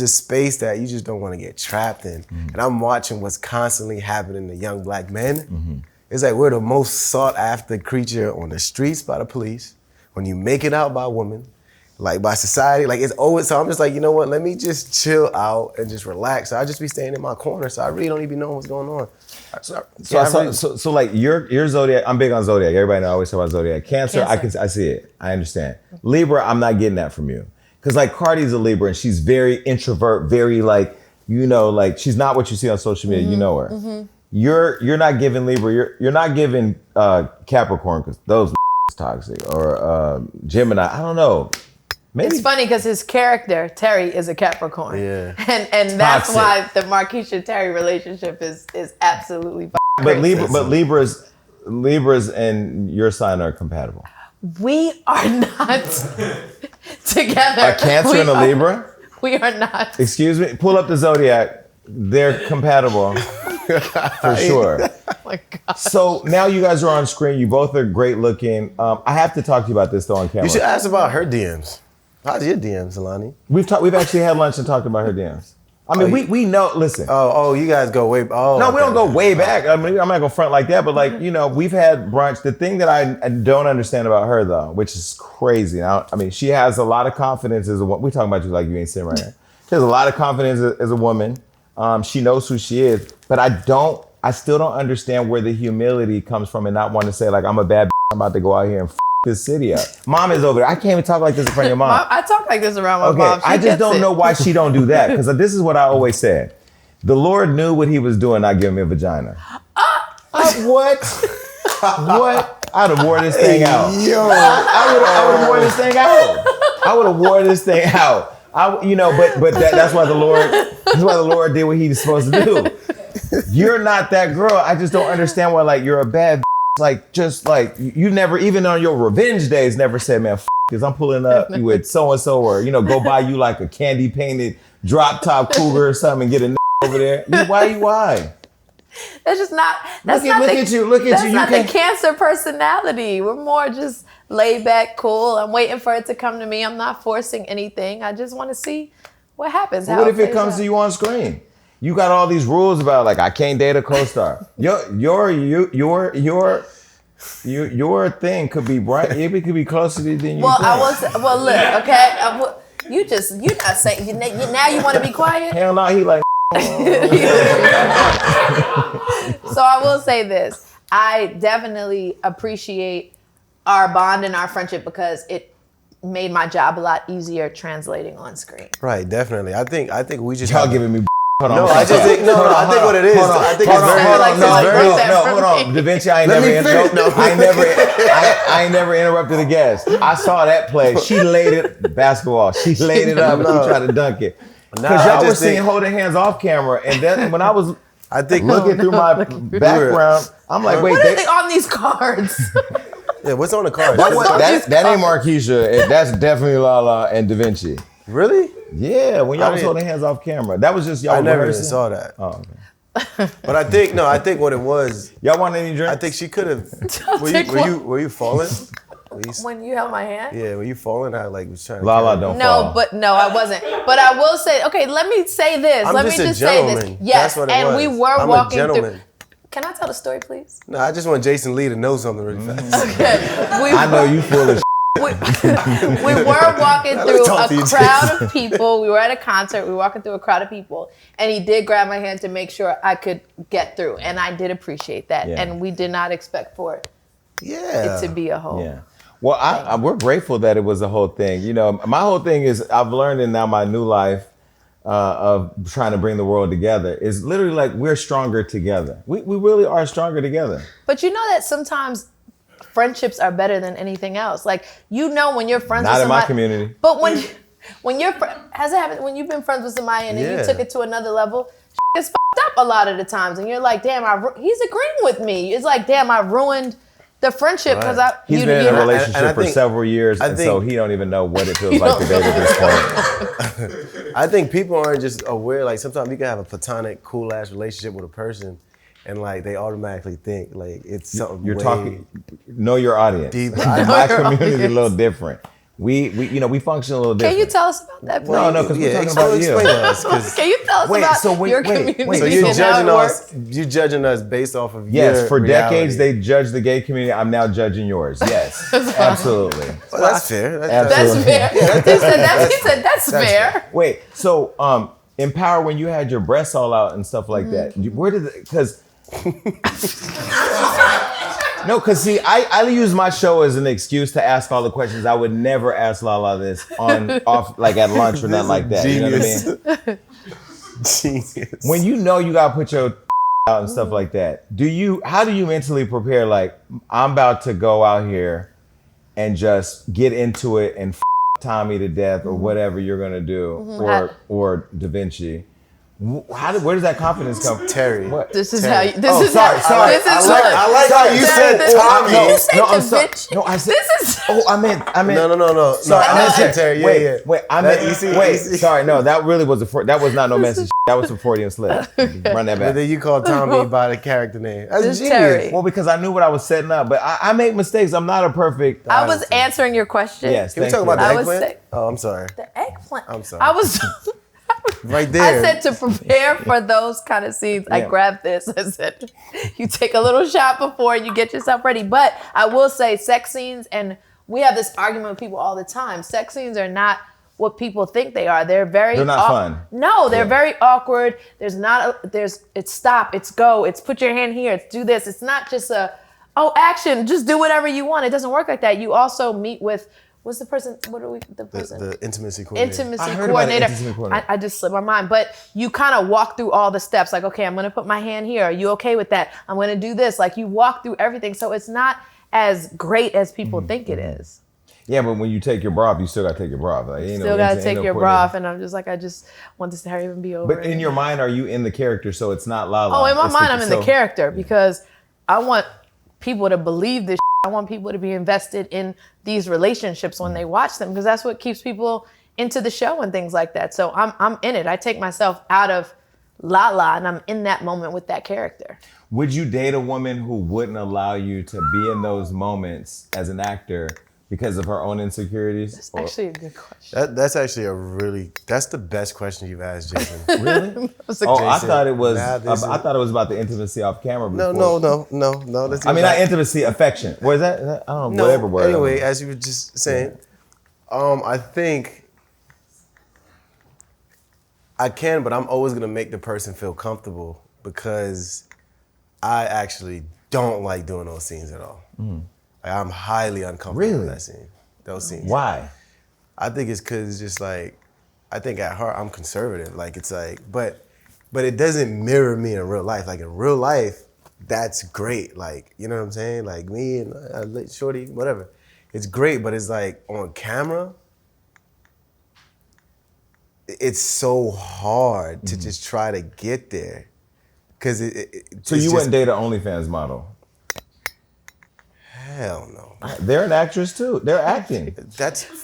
a space that you just don't want to get trapped in. Mm-hmm. And I'm watching what's constantly happening to young black men. Mm-hmm. It's like we're the most sought after creature on the streets by the police, when you make it out by women, like by society, like it's always, so I'm just like, you know what, let me just chill out and just relax. So I just be staying in my corner, so I really don't even know what's going on. So like your zodiac, I'm big on zodiac. Everybody know I always talk about zodiac. Cancer. I see it. I understand. Libra, I'm not getting that from you. Cause like Cardi's a Libra and she's very introvert, very like, you know, like she's not what you see on social media. Mm-hmm. You know her. Mm-hmm. You're not giving Libra. You're not giving Capricorn because those toxic or Gemini. I don't know. Maybe. It's funny because his character, Terry, is a Capricorn. Yeah. And that's why the Markeisha-Terry relationship is absolutely crazy. But Libras and your sign are compatible. We are not together. A Cancer and a Libra? We are not. Excuse me? Pull up the zodiac. They're compatible. For sure. Oh my God. So now you guys are on screen. You both are great looking. I have to talk to you about this though on camera. You should ask about her DMs. How's your DMs, Alani? We've actually had lunch and talked about her DMs. I mean, we know. Listen. Oh, you guys go way. Oh, no, okay. we don't go way back. I mean, I'm not gonna front like that, but like, you know, we've had brunch. The thing that I don't understand about her though, which is crazy. I mean, she has a lot of confidence as a woman. We talking about you like you ain't sitting right now. She has a lot of confidence as a woman. She knows who she is, but I still don't understand where the humility comes from and not want to say like, I'm a bad bitch, I'm about to go out here and this city up. Mom is over there. I can't even talk like this in front of your mom. I talk like this around my Okay, mom. She I just gets don't it. know why she don't do that, because this is what I always said. The Lord knew what he was doing, not giving me a vagina. What? What? I'd have wore this thing out. Yo. I would have wore this thing out. I would have wore this thing out. That's why the Lord did what he was supposed to do. You're not that girl. I just don't understand why like you're a bad like just like you never even on your revenge days never said, man, because I'm pulling up with so and so, or go buy you like a candy painted drop top cougar or something and get a over there. Why? That's just not. That's Look at you. That's You not can't- the Cancer personality. We're more just laid back, cool. I'm waiting for it to come to me. I'm not forcing anything. I just want to see what happens. What if it comes to you on screen? You got all these rules about like I can't date a co-star. Your thing could be bright. It could be closer than you think. Well, look, okay. You're not saying. Now you want to be quiet. Hell no, he like. So I will say this. I definitely appreciate our bond and our friendship because it made my job a lot easier translating on screen. Right, definitely. I think we just Y'all giving me. Hold on. No, I just think I think what it is. I think it's hold on. Da Vinci, I ain't never interrupted a guest. I saw that play. She laid it basketball. She laid it up and she tried to dunk it. Because y'all were seeing holding hands off camera, and then when I was looking through my background, I'm like, wait, what are they on these cards? Yeah, what's on the card? That ain't Marquisha. That's definitely Lala and Da Vinci. Really? Yeah, when y'all was holding hands off camera. That was just y'all. I never even rehearsing? saw that. Oh, okay. But I think what it was. Y'all want any drinks? I think she could have. Were you falling? When you held my hand? Yeah, were you falling? I like was trying to. Lala don't fall. No, I wasn't. But I will say, okay, let me say this. I'm Let me just a just say this. gentleman. Yes, That's what it and was. we were I'm walking a gentleman. through. Can I tell the story, please? No, I just want Jason Lee to know something really fast. Okay. I know you full of. We were walking through a crowd of people. We were at a concert. We were walking through a crowd of people. And he did grab my hand to make sure I could get through. And I did appreciate that. Yeah. And we did not expect for it to be a whole. Yeah. Well, we're grateful that it was a whole thing. My whole thing is I've learned in now my new life of trying to bring the world together is literally like we're stronger together. We really are stronger together. But you know that sometimes friendships are better than anything else. Like, when you're friends with somebody. Not in my community. But when you're, has it happened, when you've been friends with somebody and then you took it to another level, it's fucked up a lot of the times. And you're like, damn, he's agreeing with me. It's like, damn, I ruined the friendship because He's been in a relationship for several years, and so he don't even know what it feels like to date at this point. I think people aren't just aware. Like sometimes you can have a platonic, cool ass relationship with a person, and like they automatically think like it's something. You're talking. Know your audience. Deeper. My community is a little different. We function a little different. Can you tell us about that? Please? No, because we're talking about you. Explain to us, Can you tell us about your community? So you're judging us. You're judging us based off of your for reality. decades they judged the gay community. I'm now judging yours. Yes, absolutely. Well, that's fair. That's fair. He said that's fair. Wait, so Empower, when you had your breasts all out and stuff like that, where did because no, because see, I use my show as an excuse to ask all the questions. I would never ask Lala this off like at lunch or nothing like that. Genius. You know what I mean? Genius. When you gotta put your out and stuff like that, how do you mentally prepare? Like, I'm about to go out here and just get into it and Tommy to death or whatever you're gonna do, or Da Vinci. Where does that confidence come? Terry. What? This is Terry. how you. This is sorry. how. This is I like how you said Tommy. Did you say No, I'm Da sorry. Vinci? No, I said. This is. Oh, I meant. No. Sorry, I meant Terry. Yeah. Wait. I meant. Sorry. No, that really was that was not no message. That was a Freudian slip. Run that But back. then you called Tommy by the character name. That's This genius. Terry. Well, because I knew what I was setting up, but I make mistakes. I'm not a perfect. I was answering your question. Yes. Can we thank talk about you. the I was eggplant? sick. Oh, I'm sorry. The eggplant. I'm sorry. I was right there. I said to prepare for those kind of scenes, I grabbed this. I said, you take a little shot before you get yourself ready. But I will say sex scenes, and we have this argument with people all the time. Sex scenes are not what people think they are. They're not fun. No, they're very awkward. It's stop, it's go, it's put your hand here, it's do this. It's not just action, just do whatever you want. It doesn't work like that. You also meet with, what's the person, the intimacy coordinator. Intimacy coordinator. I just slipped my mind. But you kind of walk through all the steps. Like, okay, I'm going to put my hand here. Are you okay with that? I'm going to do this. Like, you walk through everything. So it's not as great as people think it is. Yeah, but when you take your bra off, you still got to take your bra off. Like, Still got to take your bra off. And I'm just like, I just want this to hurry and be over. But in your mind, are you in the character? So it's not La La. Oh, in my mind, I'm in the character because I want people to believe this. I want people to be invested in these relationships when they watch them because that's what keeps people into the show and things like that. So I'm in it. I take myself out of La La and I'm in that moment with that character. Would you date a woman who wouldn't allow you to be in those moments as an actor because of her own insecurities? That's actually a good question. That's actually that's the best question you've asked, Jason. Really? I thought it was. I thought it was about the intimacy off camera. Before. No. I mean, not intimacy, affection. What is that? I don't know. Whatever word. Anyway, as you were just saying, I think I can, but I'm always gonna make the person feel comfortable because I actually don't like doing those scenes at all. Like, I'm highly uncomfortable with that scene. Those scenes. Why? I think it's because it's just like, I think at heart I'm conservative. Like it's like, but it doesn't mirror me in real life. Like in real life, that's great. Like, you know what I'm saying? Like me and Shorty, whatever. It's great, but it's like on camera, it's so hard to just try to get there. Cause so you wouldn't date an OnlyFans model? Hell no. They're an actress too. They're acting. We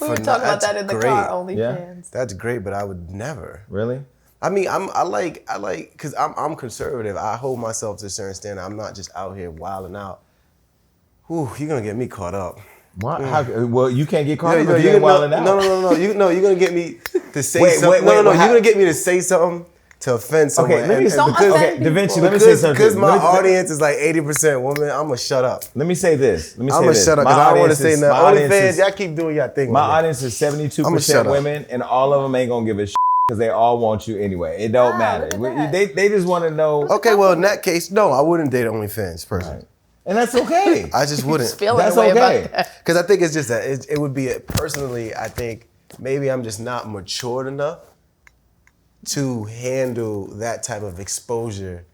were talking about that in the car, OnlyFans. Yeah. That's great, but I would never. Really? I mean, I like, cause I'm conservative. I hold myself to a certain standard. I'm not just out here wilding out. Whew, you're gonna get me caught up. What? Well, you can't get caught up if you're wilding out. No. You're gonna get me to say something. You're gonna get me to say something to offend someone. Okay, Vinchi, let me say something. Because my audience is like 80% women, I'm gonna shut up. Let me say this. I'm gonna shut up because I don't want to say nothing. OnlyFans, y'all keep doing your thing. My audience is 72% women, and all of them ain't gonna give a shit because they all want you anyway. It don't matter. They just want to know. Okay, well in that case, no, I wouldn't date an OnlyFans person. Right. And that's okay. I just wouldn't. That's okay. Because I think it's just that it would be personally. I think maybe I'm just not matured enough to handle that type of exposure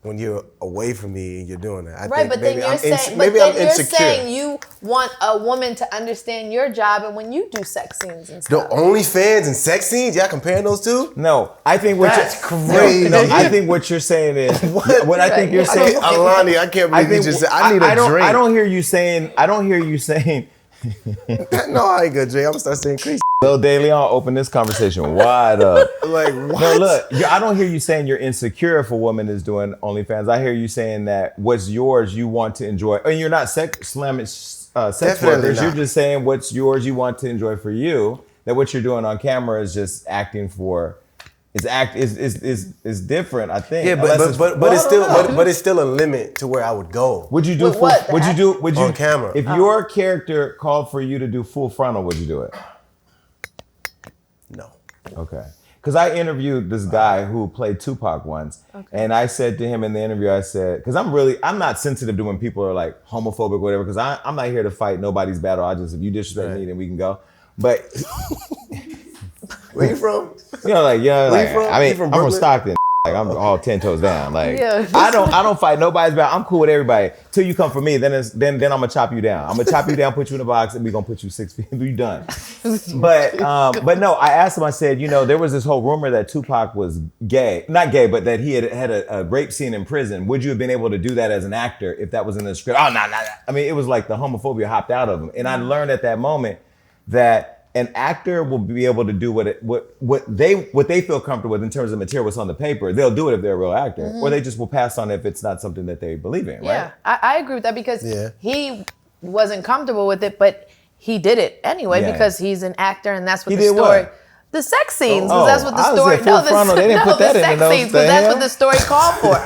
when you're away from me and you're doing that. I think but then you're saying you want a woman to understand your job and when you do sex scenes and stuff. The OnlyFans and sex scenes, y'all comparing those two? No, I think that's crazy. No, I think what you're saying is what I think you're saying. Alani, I can't believe you just said. I need a drink. I don't hear you saying. No, I ain't good, Jay. I'm gonna start saying crazy. Lil DeLeon opened this conversation wide up. Like, what? No, look, I don't hear you saying you're insecure if a woman is doing OnlyFans. I hear you saying that what's yours you want to enjoy. And you're not slamming sex workers. You're just saying what's yours you want to enjoy for you. That what you're doing on camera is just acting for. Is different, I think. Yeah, but it's still a limit to where I would go. Would you do on camera? If your character called for you to do full frontal, would you do it? No. Okay. Because I interviewed this guy who played Tupac once, and I said to him in the interview, I said, because I'm not sensitive to when people are like homophobic or whatever, because I'm not here to fight nobody's battle. If you disrespect me, then we can go. But where you from? I'm from Stockton. Like I'm all 10 toes down. Like I don't fight nobody's battle. I'm cool with everybody till you come for me. Then I'm gonna chop you down. I'm gonna chop you down, put you in a box, and we're gonna put you 6 feet. You done. But no, I asked him. I said, there was this whole rumor that Tupac was gay, not gay, but that he had a rape scene in prison. Would you have been able to do that as an actor if that was in the script? Oh no. I mean, it was like the homophobia hopped out of him, and I learned at that moment that an actor will be able to do what they feel comfortable with in terms of material, what's on the paper. They'll do it if they're a real actor, or they just will pass on if it's not something that they believe in, right? Yeah, I agree with that because he wasn't comfortable with it, but he did it anyway because he's an actor and that's what the story. The sex scenes, Oh, that's what the I was story. at full frontal. They didn't put that in the sex notes. scenes, The because that's hell? what the story called for.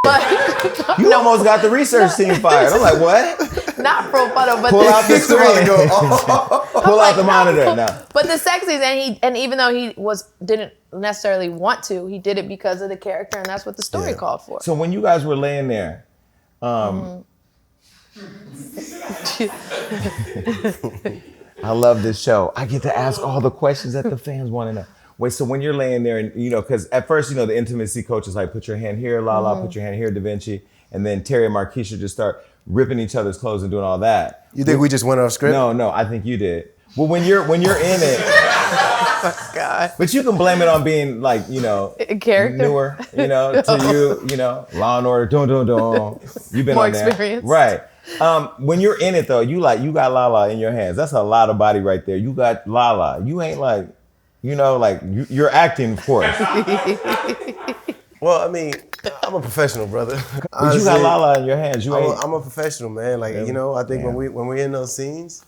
But You almost got the research team fired. I'm like, what? not pro photo, but Pull out the He's about to screen. go, oh. Pull out the monitor now. But the sex scenes, and even though he didn't necessarily want to, he did it because of the character, and that's what the story called for. So when you guys were laying there, I love this show. I get to ask all the questions that the fans want to know. Wait, so when you're laying there and, because at first, the intimacy coach is like, put your hand here, Lala, put your hand here, Da Vinci. And then Terry and Marquisha just start ripping each other's clothes and doing all that. You think we just went off script? No, I think you did. Well, when you're in it, God. but you can blame it on being like, Character. newer, to you, Law and Order, dun. You've been More on there. experience. Right. When you're in it though, you got Lala in your hands. That's a lot of body right there. You got Lala. You ain't like, you're acting, of course. Well, I mean, I'm a professional, brother. But you got Lala in your hands. You ain't. I'm a professional, man. Like, I think when we're in those scenes,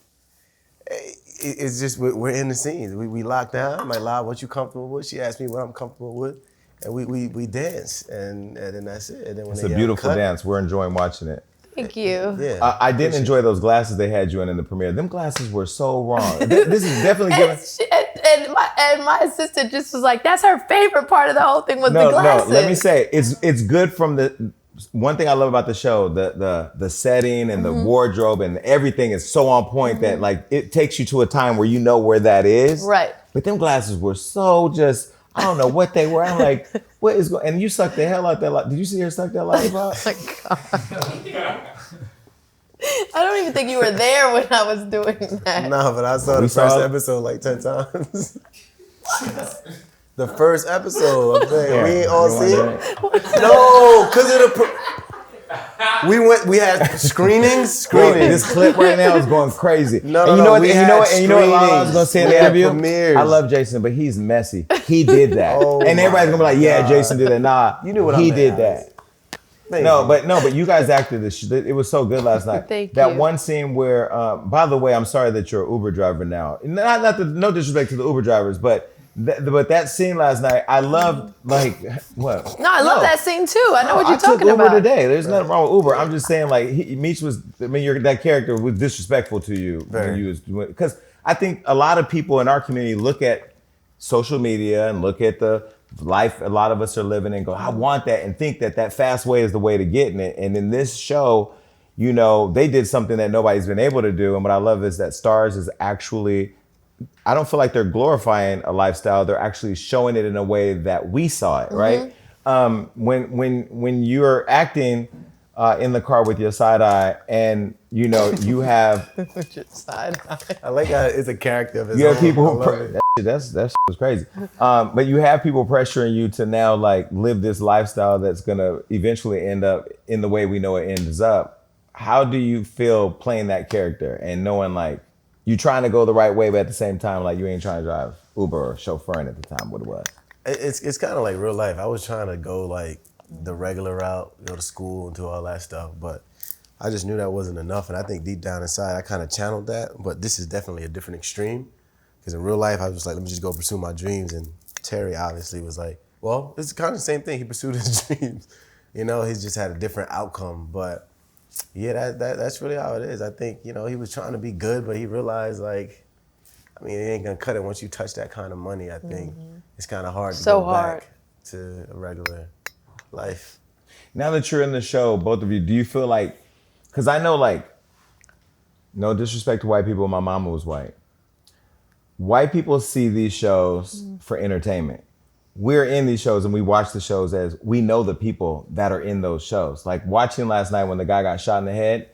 it's just we're in the scenes. We lock down. I'm like, Lala, what you comfortable with? She asked me what I'm comfortable with, and we dance, and then that's it. And then when It's a beautiful dance. We're enjoying watching it. Thank you. Yeah. I did enjoy those glasses they had you in the premiere. Them glasses were so wrong. This is definitely giving. And my assistant just was like, that's her favorite part of the whole thing was the glasses. No, let me say, it's good from the, one thing I love about the show, the setting and the wardrobe and everything is so on point that like, it takes you to a time where you know where that is. Right. But them glasses were so just, I don't know what they were. I'm like, what is going, and you sucked the hell out that, did you see her suck that lollipop? Oh my God. I don't even think you were there when I was doing that. No, but I saw the first episode like 10 times. The first episode, I'm saying, we ain't all see it. No, because of the. We had screenings. This clip right now is going crazy. No, and you know what? And you know what Lala was screenings. gonna say in We the had interview? premieres. I love Jason, but he's messy. He did that, Oh and everybody's gonna be like, "Yeah, God. Jason did that." Nah, You knew what he I did meant. that. But you guys acted this. It was so good last night. Thank that you. one scene where, by the way, I'm sorry that you're an Uber driver now. No disrespect to the Uber drivers, but that scene last night, I loved. Like what? No, I love that scene too. I know what you're I took talking Uber about. today. There's nothing wrong with Uber. I'm just saying, like, Meech was. I mean, that character was disrespectful to you when you was doing. Because I think a lot of people in our community look at social media and look at the life a lot of us are living and go, I want that, and think that fast way is the way to getting it. And in this show, they did something that nobody's been able to do. And what I love is that Starz is actually. I don't feel like they're glorifying a lifestyle. They're actually showing it in a way that we saw it, right? When you're acting in the car with your side eye, and you have Side eye. I like how it's a character of his you have own. people I who love it. that shit was crazy. But you have people pressuring you to now like live this lifestyle that's gonna eventually end up in the way we know it ends up. How do you feel playing that character and knowing like you trying to go the right way, but at the same time, like you ain't trying to drive Uber or chauffeuring at the time, what it was? It's kind of like real life. I was trying to go like the regular route, go to school and do all that stuff, but I just knew that wasn't enough. And I think deep down inside, I kind of channeled that, but this is definitely a different extreme. Because in real life, I was just like, let me just go pursue my dreams. And Terry obviously was like, well, it's kind of the same thing. He pursued his dreams. He's just had a different outcome. But yeah, that's really how it is. I think, he was trying to be good, but he realized like, it ain't gonna cut it once you touch that kind of money. I think it's kind of hard to go back to a regular life. Now that you're in the show, both of you, do you feel like, because I know like, no disrespect to white people, my mama was white. White people see these shows for entertainment. We're in these shows and we watch the shows as we know the people that are in those shows. Like watching last night when the guy got shot in the head,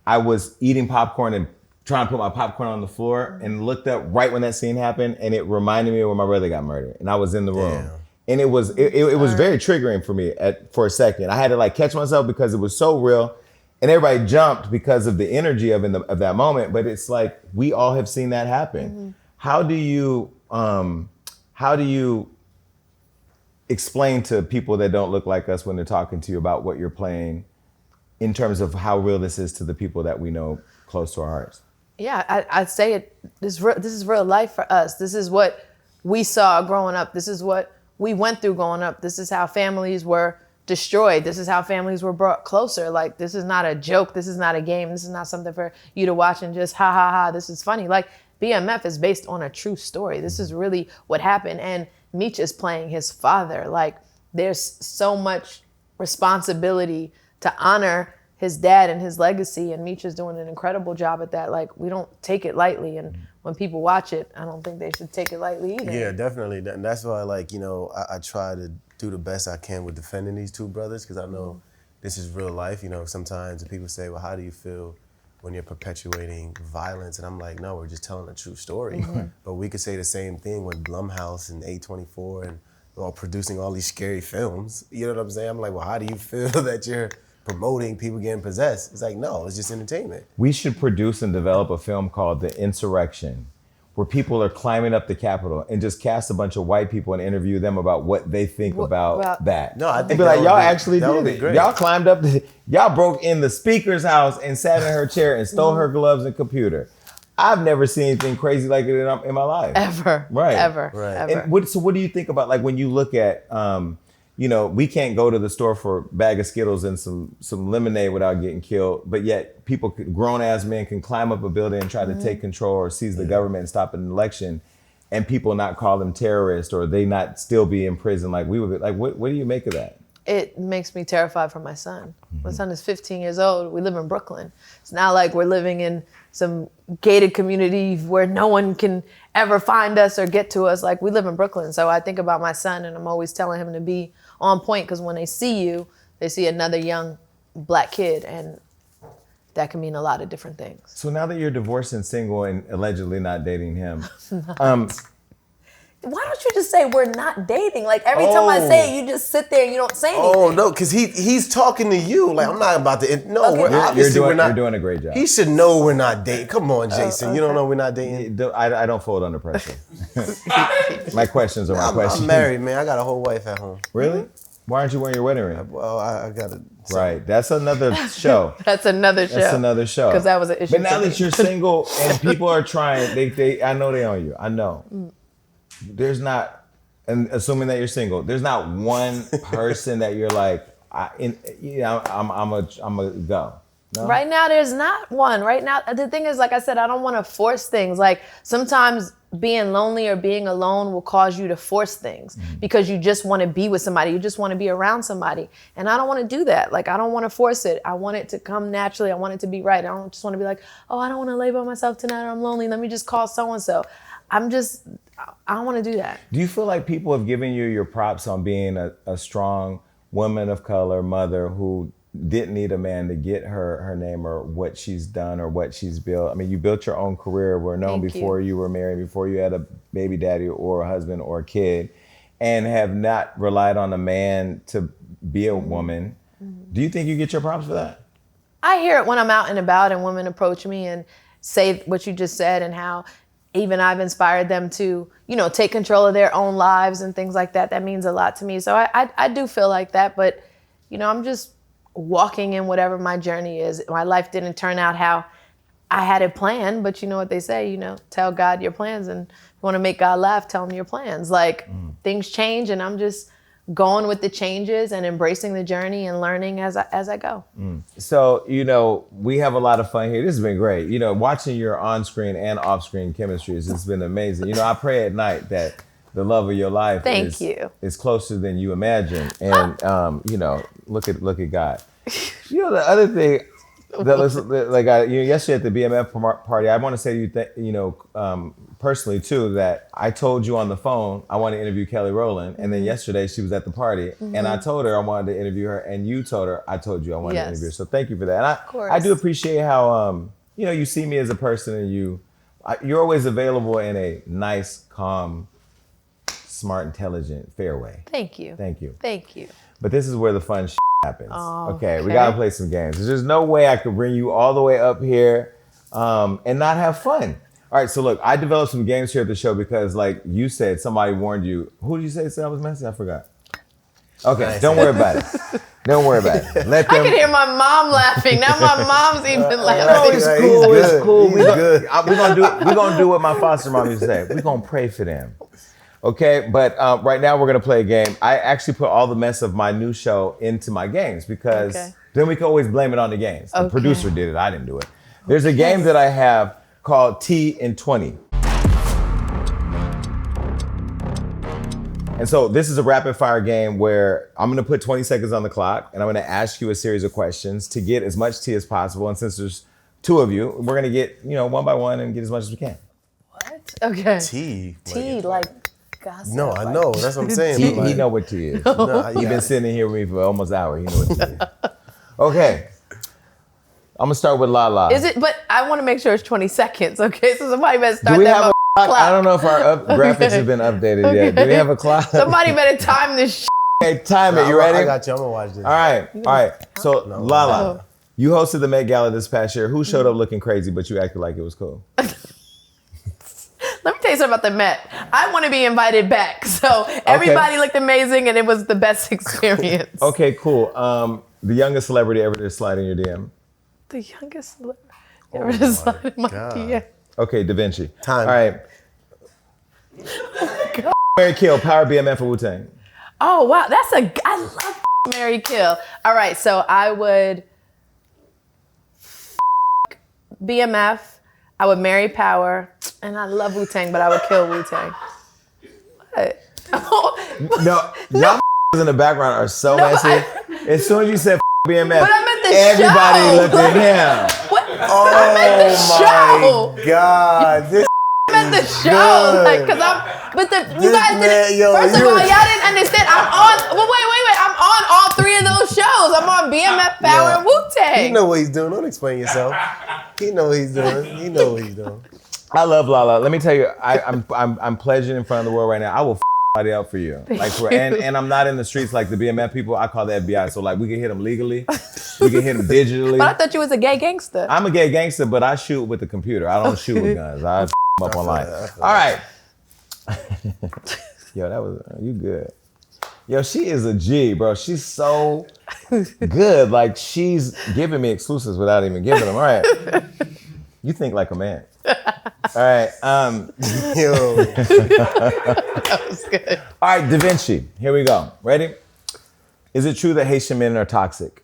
I was eating popcorn and trying to put my popcorn on the floor and looked up right when that scene happened, and it reminded me of when my brother got murdered, and I was in the room. Damn. And it was very triggering for me for a second. I had to like catch myself because it was so real, and everybody jumped because of the energy of that moment. But it's like we all have seen that happen. How do you explain to people that don't look like us when they're talking to you about what you're playing, in terms of how real this is to the people that we know close to our hearts? Yeah, I'd say it. This is real life for us. This is what we saw growing up. This is what we went through growing up. This is how families were destroyed. This is how families were brought closer. Like, this is not a joke. This is not a game. This is not something for you to watch and just ha ha ha. This is funny. Like, BMF is based on a true story. This is really what happened. And Meech is playing his father. Like, there's so much responsibility to honor his dad and his legacy, and Meech is doing an incredible job at that. Like, we don't take it lightly, and when people watch it, I don't think they should take it lightly either. Yeah, definitely. And that's why, like, you know, I try to do the best I can with defending these two brothers, because I know this is real life. You know, sometimes people say, well, how do you feel when you're perpetuating violence? And I'm like, no, we're just telling a true story. But we could say the same thing with Blumhouse and A24 and producing all these scary films. You know what I'm saying? I'm like, well, how do you feel that you're promoting people getting possessed? It's like, no, it's just entertainment. We should produce and develop a film called The Insurrection, where people are climbing up the Capitol, and just cast a bunch of white people and interview them about what they think about that. No, I think and be like, y'all actually that would did be it. great. Y'all climbed up, y'all broke in the speaker's house and sat in her chair and stole her gloves and computer. I've never seen anything crazy like it in my life. Ever. Right. Ever. Right. Ever. And so what do you think about, like, when you look at, you know, we can't go to the store for a bag of Skittles and some lemonade without getting killed, but yet people, grown-ass men, can climb up a building and try to take control or seize the government and stop an election, and people not call them terrorists, or they not still be in prison like we would be. Like, what do you make of that? It makes me terrified for my son. My son is 15 years old. We live in Brooklyn. It's not like we're living in some gated community where no one can ever find us or get to us. Like, we live in Brooklyn. So I think about my son, and I'm always telling him to be on point, because when they see you, they see another young black kid, and that can mean a lot of different things. So now that you're divorced and single and allegedly not dating him, Why don't you just say we're not dating? Like, every time I say it, you just sit there and you don't say anything. Oh no, because he's talking to you. Like, I'm not about to. No, Okay. obviously we're not. You're doing a great job. He should know we're not dating. Come on, Jason. You don't know we're not dating. I don't fold under pressure. My questions are my questions. I'm married, man. I got a whole wife at home. Really? Why aren't you wearing your wedding ring? Well, I got to. Right. That's another show. That's another show. That's another show. Because that was an issue. But now that you're single and people are trying, they I know they on you. I know. There's not, and assuming that you're single, there's not one person that you're like, I'm a go. No? Right now, there's not one. Right now, the thing is, like I said, I don't want to force things. Like, sometimes being lonely or being alone will cause you to force things because you just want to be with somebody. You just want to be around somebody. And I don't want to do that. Like, I don't want to force it. I want it to come naturally. I want it to be right. I don't just want to be like, oh, I don't want to lay by myself tonight, or I'm lonely. Let me just call so-and-so. I don't want to do that. Do you feel like people have given you your props on being a strong woman of color, mother who didn't need a man to get her name or what she's done or what she's built? I mean, you built your own career, were known before you were married, before you had a baby daddy or a husband or a kid, and have not relied on a man to be a woman. Do you think you get your props for that? I hear it when I'm out and about and women approach me and say what you just said, and how even I've inspired them to, take control of their own lives and things like that. That means a lot to me. So I do feel like that, but I'm just walking in whatever my journey is. My life didn't turn out how I had it planned, but you know what they say, tell God your plans, and if you want to make God laugh, tell him your plans. Like, things change, and I'm just going with the changes and embracing the journey and learning as I go. So, we have a lot of fun here. This has been great. Watching your on-screen and off-screen chemistry has been amazing. I pray at night that the love of your life is closer than you imagine. And, look at God. The other thing that was like, yesterday at the BMF party, I want to say to you, personally too, that I told you on the phone I want to interview Kelly Rowland, and then yesterday she was at the party, and I told her I wanted to interview her, and you told her I told you I wanted to interview her. So thank you for that. And I do appreciate how you see me as a person, and you're always available in a nice, calm, smart, intelligent, fair way. Thank you. Thank you. Thank you. But this is where the fun happens. Oh, okay, we gotta play some games. There's no way I could bring you all the way up here and not have fun. All right, so look, I developed some games here at the show because, like you said, somebody warned you. Who did you say said I was messy? I forgot. Okay, nice. Don't worry about it. Don't worry about it. I can hear my mom laughing. Now my mom's even laughing. No, it's cool. It's cool. We're gonna do what my foster mom used to say. We're gonna pray for them. Okay, but right now we're gonna play a game. I actually put all the mess of my new show into my games because then we can always blame it on the games. The producer did it, I didn't do it. There's a game that I have called T in 20. And so this is a rapid fire game where I'm gonna put 20 seconds on the clock and I'm gonna ask you a series of questions to get as much tea as possible. And since there's 2 of you, we're gonna get, one by one and get as much as we can. What? Okay. Tea. Like gossip. No, I know. That's what I'm saying. He know what tea is. He's been sitting in here with me for almost an hour. He know what tea is. Okay. I'm gonna start with Lala. Is it? But I want to make sure it's 20 seconds. Okay, so somebody better start Do we that have a clock. I don't know if our graphics have been updated yet. Do we have a clock? Somebody better time this. Okay, time it. You ready? I got you. I'm gonna watch this. All right. So Lala, you hosted the Met Gala this past year. Who showed up looking crazy, but you acted like it was cool? Let me tell you something about the Met. I want to be invited back. So everybody looked amazing and it was the best experience. Okay, cool. The youngest celebrity ever to slide in your DM. The youngest celebrity ever to slide in my DM. Okay, Da Vinci. Time. All right. Mary Kill, Power BMF or Wu-Tang? Oh, wow. I love Mary Kill. All right, so I would BMF. I would marry Power. And I love Wu-Tang, but I would kill Wu-Tang. What? No, y'all in the background are so messy. As soon as you said BMF, But I meant the everybody show. looked at him. What? I meant the show. God, this I meant the show. Like, cause you guys didn't, first of all, y'all didn't understand. Wait. I'm on all 3 of those shows. I'm on BMF, Power, and Wu-Tang. You know what he's doing. Don't explain yourself. He know what he's doing. He know what he's doing. I love Lala. Let me tell you, I'm pledging in front of the world right now. I will somebody out for you. And I'm not in the streets like the BMF people. I call the FBI. So like we can hit them legally, we can hit them digitally. But I thought you was a gay gangster. I'm a gay gangster, but I shoot with the computer. I don't shoot with guns. I up online. All right. Yo, that was you good. Yo, she is a G, bro. She's so good. Like she's giving me exclusives without even giving them. All right. You think like a man. All right. Yo. That was good. All right, Da Vinci. Here we go. Ready? Is it true that Haitian men are toxic?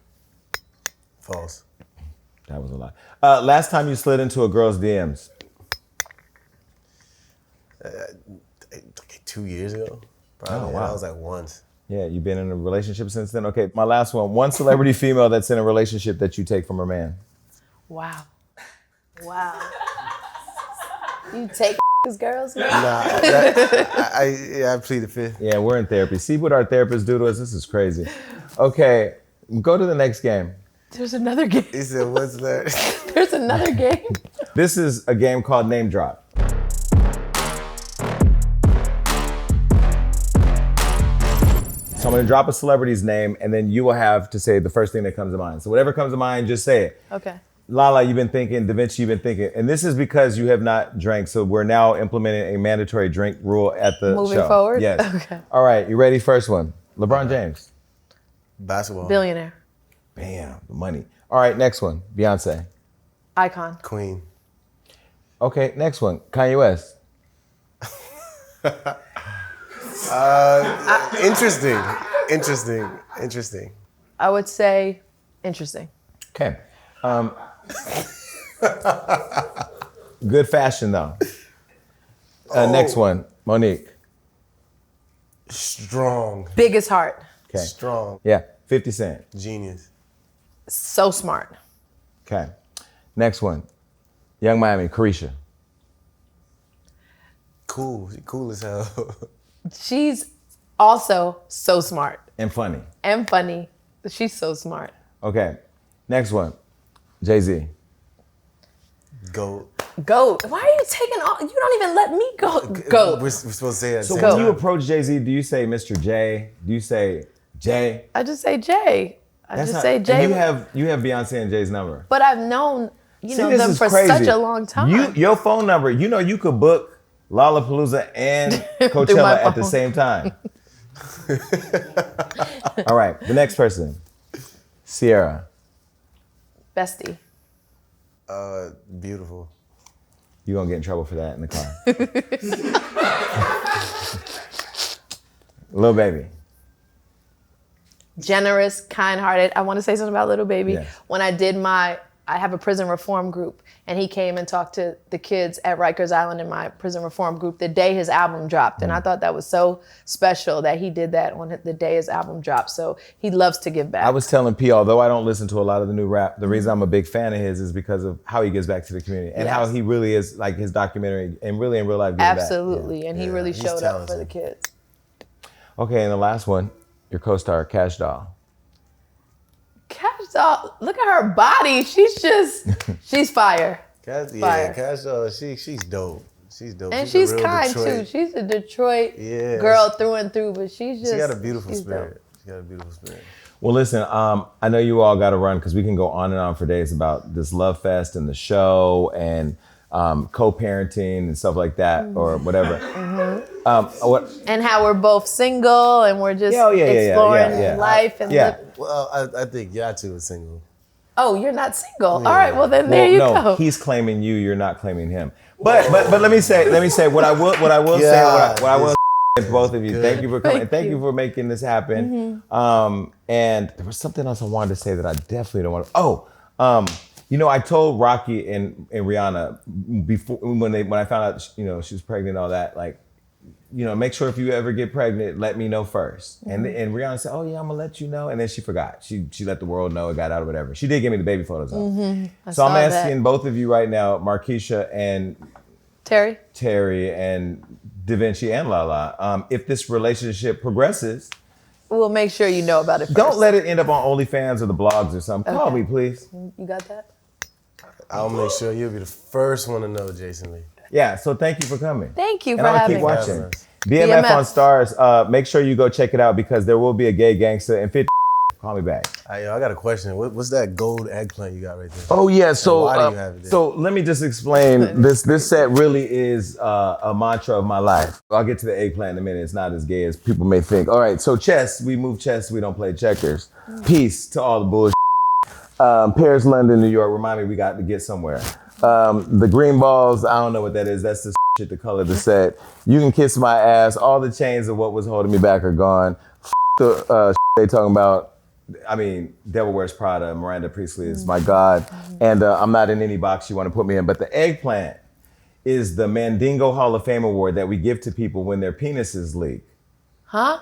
False. That was a lie. Last time you slid into a girl's DMs? 2 years ago. Probably. Oh, wow. I was like once. Yeah, you've been in a relationship since then? Okay, my last one. One celebrity female that's in a relationship that you take from her man. Wow. You take these girls, man? Nah, I plead the fifth. Yeah, we're in therapy. See what our therapists do to us? This is crazy. Okay, go to the next game. There's another game. He said, what's that? There's another game. This is a game called Name Drop. So I'm gonna drop a celebrity's name and then you will have to say the first thing that comes to mind. So whatever comes to mind, just say it. Okay. Lala, you've been thinking. Da Vinci, you've been thinking. And this is because you have not drank. So we're now implementing a mandatory drink rule at the Moving show. forward? Yes. Okay. All right, you ready? First one. LeBron James. Basketball. Billionaire. Bam, the money. All right, next one. Beyonce. Icon. Queen. Okay, next one. Kanye West. Interesting. I would say interesting. Okay. Good fashion though. Next one. Monique. Strong. Biggest heart. Okay. Strong. Yeah. 50 Cent. Genius. So smart. Okay. Next one. Young Miami. Carisha. Cool. She cool as hell. She's also so smart And funny. and funny. She's so smart. Okay. Next one. Jay-Z. Goat. Goat. Why are you taking all? You don't even let me go. Goat. We're supposed to say that. So at the when same you time. approach Jay-Z, do you say Mr. J? Do you say Jay? I just say Jay. I That's just not- say and Jay. you have Beyonce and Jay's number. But I've known See, them this is for crazy. such a long time. Your phone number, you could book Lollapalooza and my Coachella at the phone. same time. All right, the next person. Sierra. Bestie. Beautiful. You're gonna get in trouble for that in the car. Lil Baby. Generous, kind-hearted. I want to say something about Little Baby. Yeah. When I have a prison reform group, and he came and talked to the kids at Rikers Island in my prison reform group the day his album dropped. And I thought that was so special that he did that on the day his album dropped. So he loves to give back. I was telling P, although I don't listen to a lot of the new rap, the reason I'm a big fan of his is because of how he gives back to the community and how he really is, like his documentary and really in real life giving Absolutely. back. And he really showed up for the kids. Okay, and the last one, your co-star, Cash Doll. Cash Doll, look at her body. She's fire. Cash Doll, she's dope. She's dope. And she's a real kind Detroit. too. She's a Detroit girl through and through, but she got a beautiful spirit. Dope. She got a beautiful spirit. Well, listen, I know you all got to run because we can go on and on for days about this Love Fest and the show and co-parenting and stuff like that or whatever. And how we're both single and we're just exploring life and Well, I think Yachty was single. Oh, you're not single. Yeah. All right, well then there you go. He's claiming you're not claiming him. But let me say what I will say to both of you. Thank you for coming. Thank you for making this happen. And there was something else I wanted to say that I definitely don't want to. I told Rocky and Rihanna before when I found out she was pregnant and all that, like, make sure if you ever get pregnant, let me know first. And Rihanna said, oh yeah, I'm gonna let you know. And then she forgot. She let the world know, it got out or whatever. She did give me the baby photos on. So I'm asking both of you right now, Markeisha and Terry and Vinchi and Lala, if this relationship progresses, we'll make sure you know about it first. Don't let it end up on OnlyFans or the blogs or something. Call me, please. You got that? I'll make sure you'll be the first one to know, Jason Lee. Yeah, so thank you for coming. Thank you for having me. And I'll keep watching. BMF on Stars. Make sure you go check it out because there will be a gay gangster and 50. Call me back. I got a question. What's that gold eggplant you got right there? Oh yeah, so why do you have it there? So let me just explain. This set really is a mantra of my life. I'll get to the eggplant in a minute. It's not as gay as people may think. All right, so chess. We move chess. We don't play checkers. Peace to all the bullshit. Paris, London, New York. Remind me, we got to get somewhere. The green balls. I don't know what that is. That's the shit to color the set. You can kiss my ass. All the chains of what was holding me back are gone. The they talking about. I mean, Devil Wears Prada, Miranda Priestley is my God. And I'm not in any box you want to put me in. But the eggplant is the Mandingo Hall of Fame award that we give to people when their penises leak. Huh?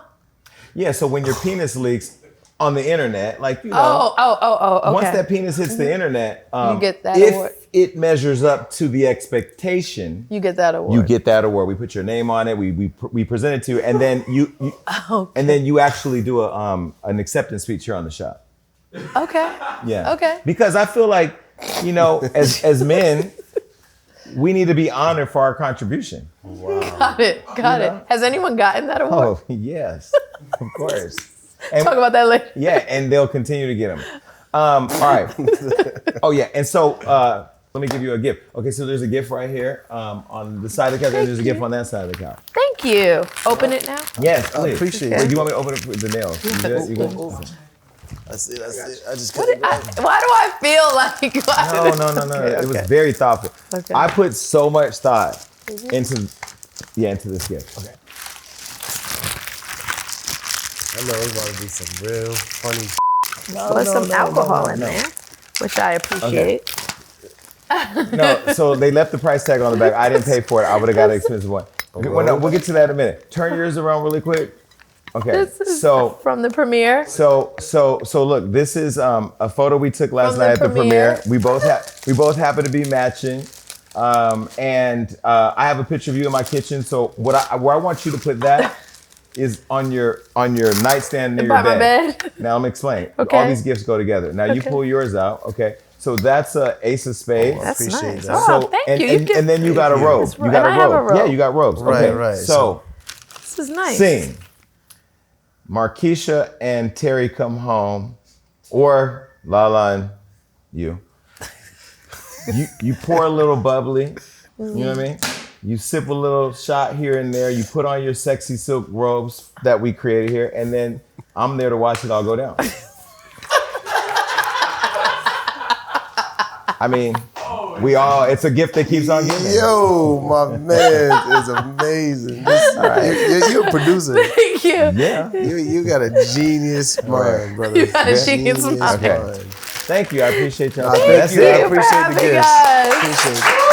Yeah, so when your penis leaks on the internet, like, okay. Once that penis hits the internet, you get that award. If it measures up to the expectation, you get that award. You get that award. We put your name on it. We present it to you, and then and then you actually do an acceptance speech here on the show. Okay. Yeah. Okay. Because I feel like, as men, we need to be honored for our contribution. Wow. Got it. Has anyone gotten that award? Oh yes, of course. And, talk about that later. Yeah, and they'll continue to get them. All right. Oh yeah, and so let me give you a gift. Okay, so there's a gift right here on the side of the couch, and there's a gift on that side of the couch. Thank you. Open it now? Yes, please. I appreciate it. it. Do you want me to open it with the nails? You good? That's it. I just why do I feel like... No. Okay. It was very thoughtful. Okay. I put so much thought into this gift. Okay. I know it's about to be some real funny. There's some alcohol in there, which I appreciate. Okay. No, so they left the price tag on the back. I didn't pay for it. I would have got an expensive one. Okay, we'll get to that in a minute. Turn yours around really quick. Okay. This is from the premiere. So look, this is a photo we took last night at the premiere. We both happen to be matching. And I have a picture of you in my kitchen. So where I want you to put that is on your nightstand near your bed. Now I'm explaining. Okay. All these gifts go together. Now you pull yours out. Okay. So that's a ace of spades. That's nice. That. So, thank you. And then you got a robe. You got a robe. Yeah, you got robes. Okay. Right. So this is nice. Sing. Markeisha and Terry come home, or Lala and you. You pour a little bubbly. You know what I mean? You sip a little shot here and there. You put on your sexy silk robes that we created here, and then I'm there to watch it all go down. I mean, It's a gift that keeps on giving. Yo, my man is amazing. You're a producer. Thank you. Yeah. You got a genius mind, brother. You got a genius mind. Okay. Thank you. I appreciate y'all. Thank you. I appreciate the Thank you for gifts. having us. Appreciate it.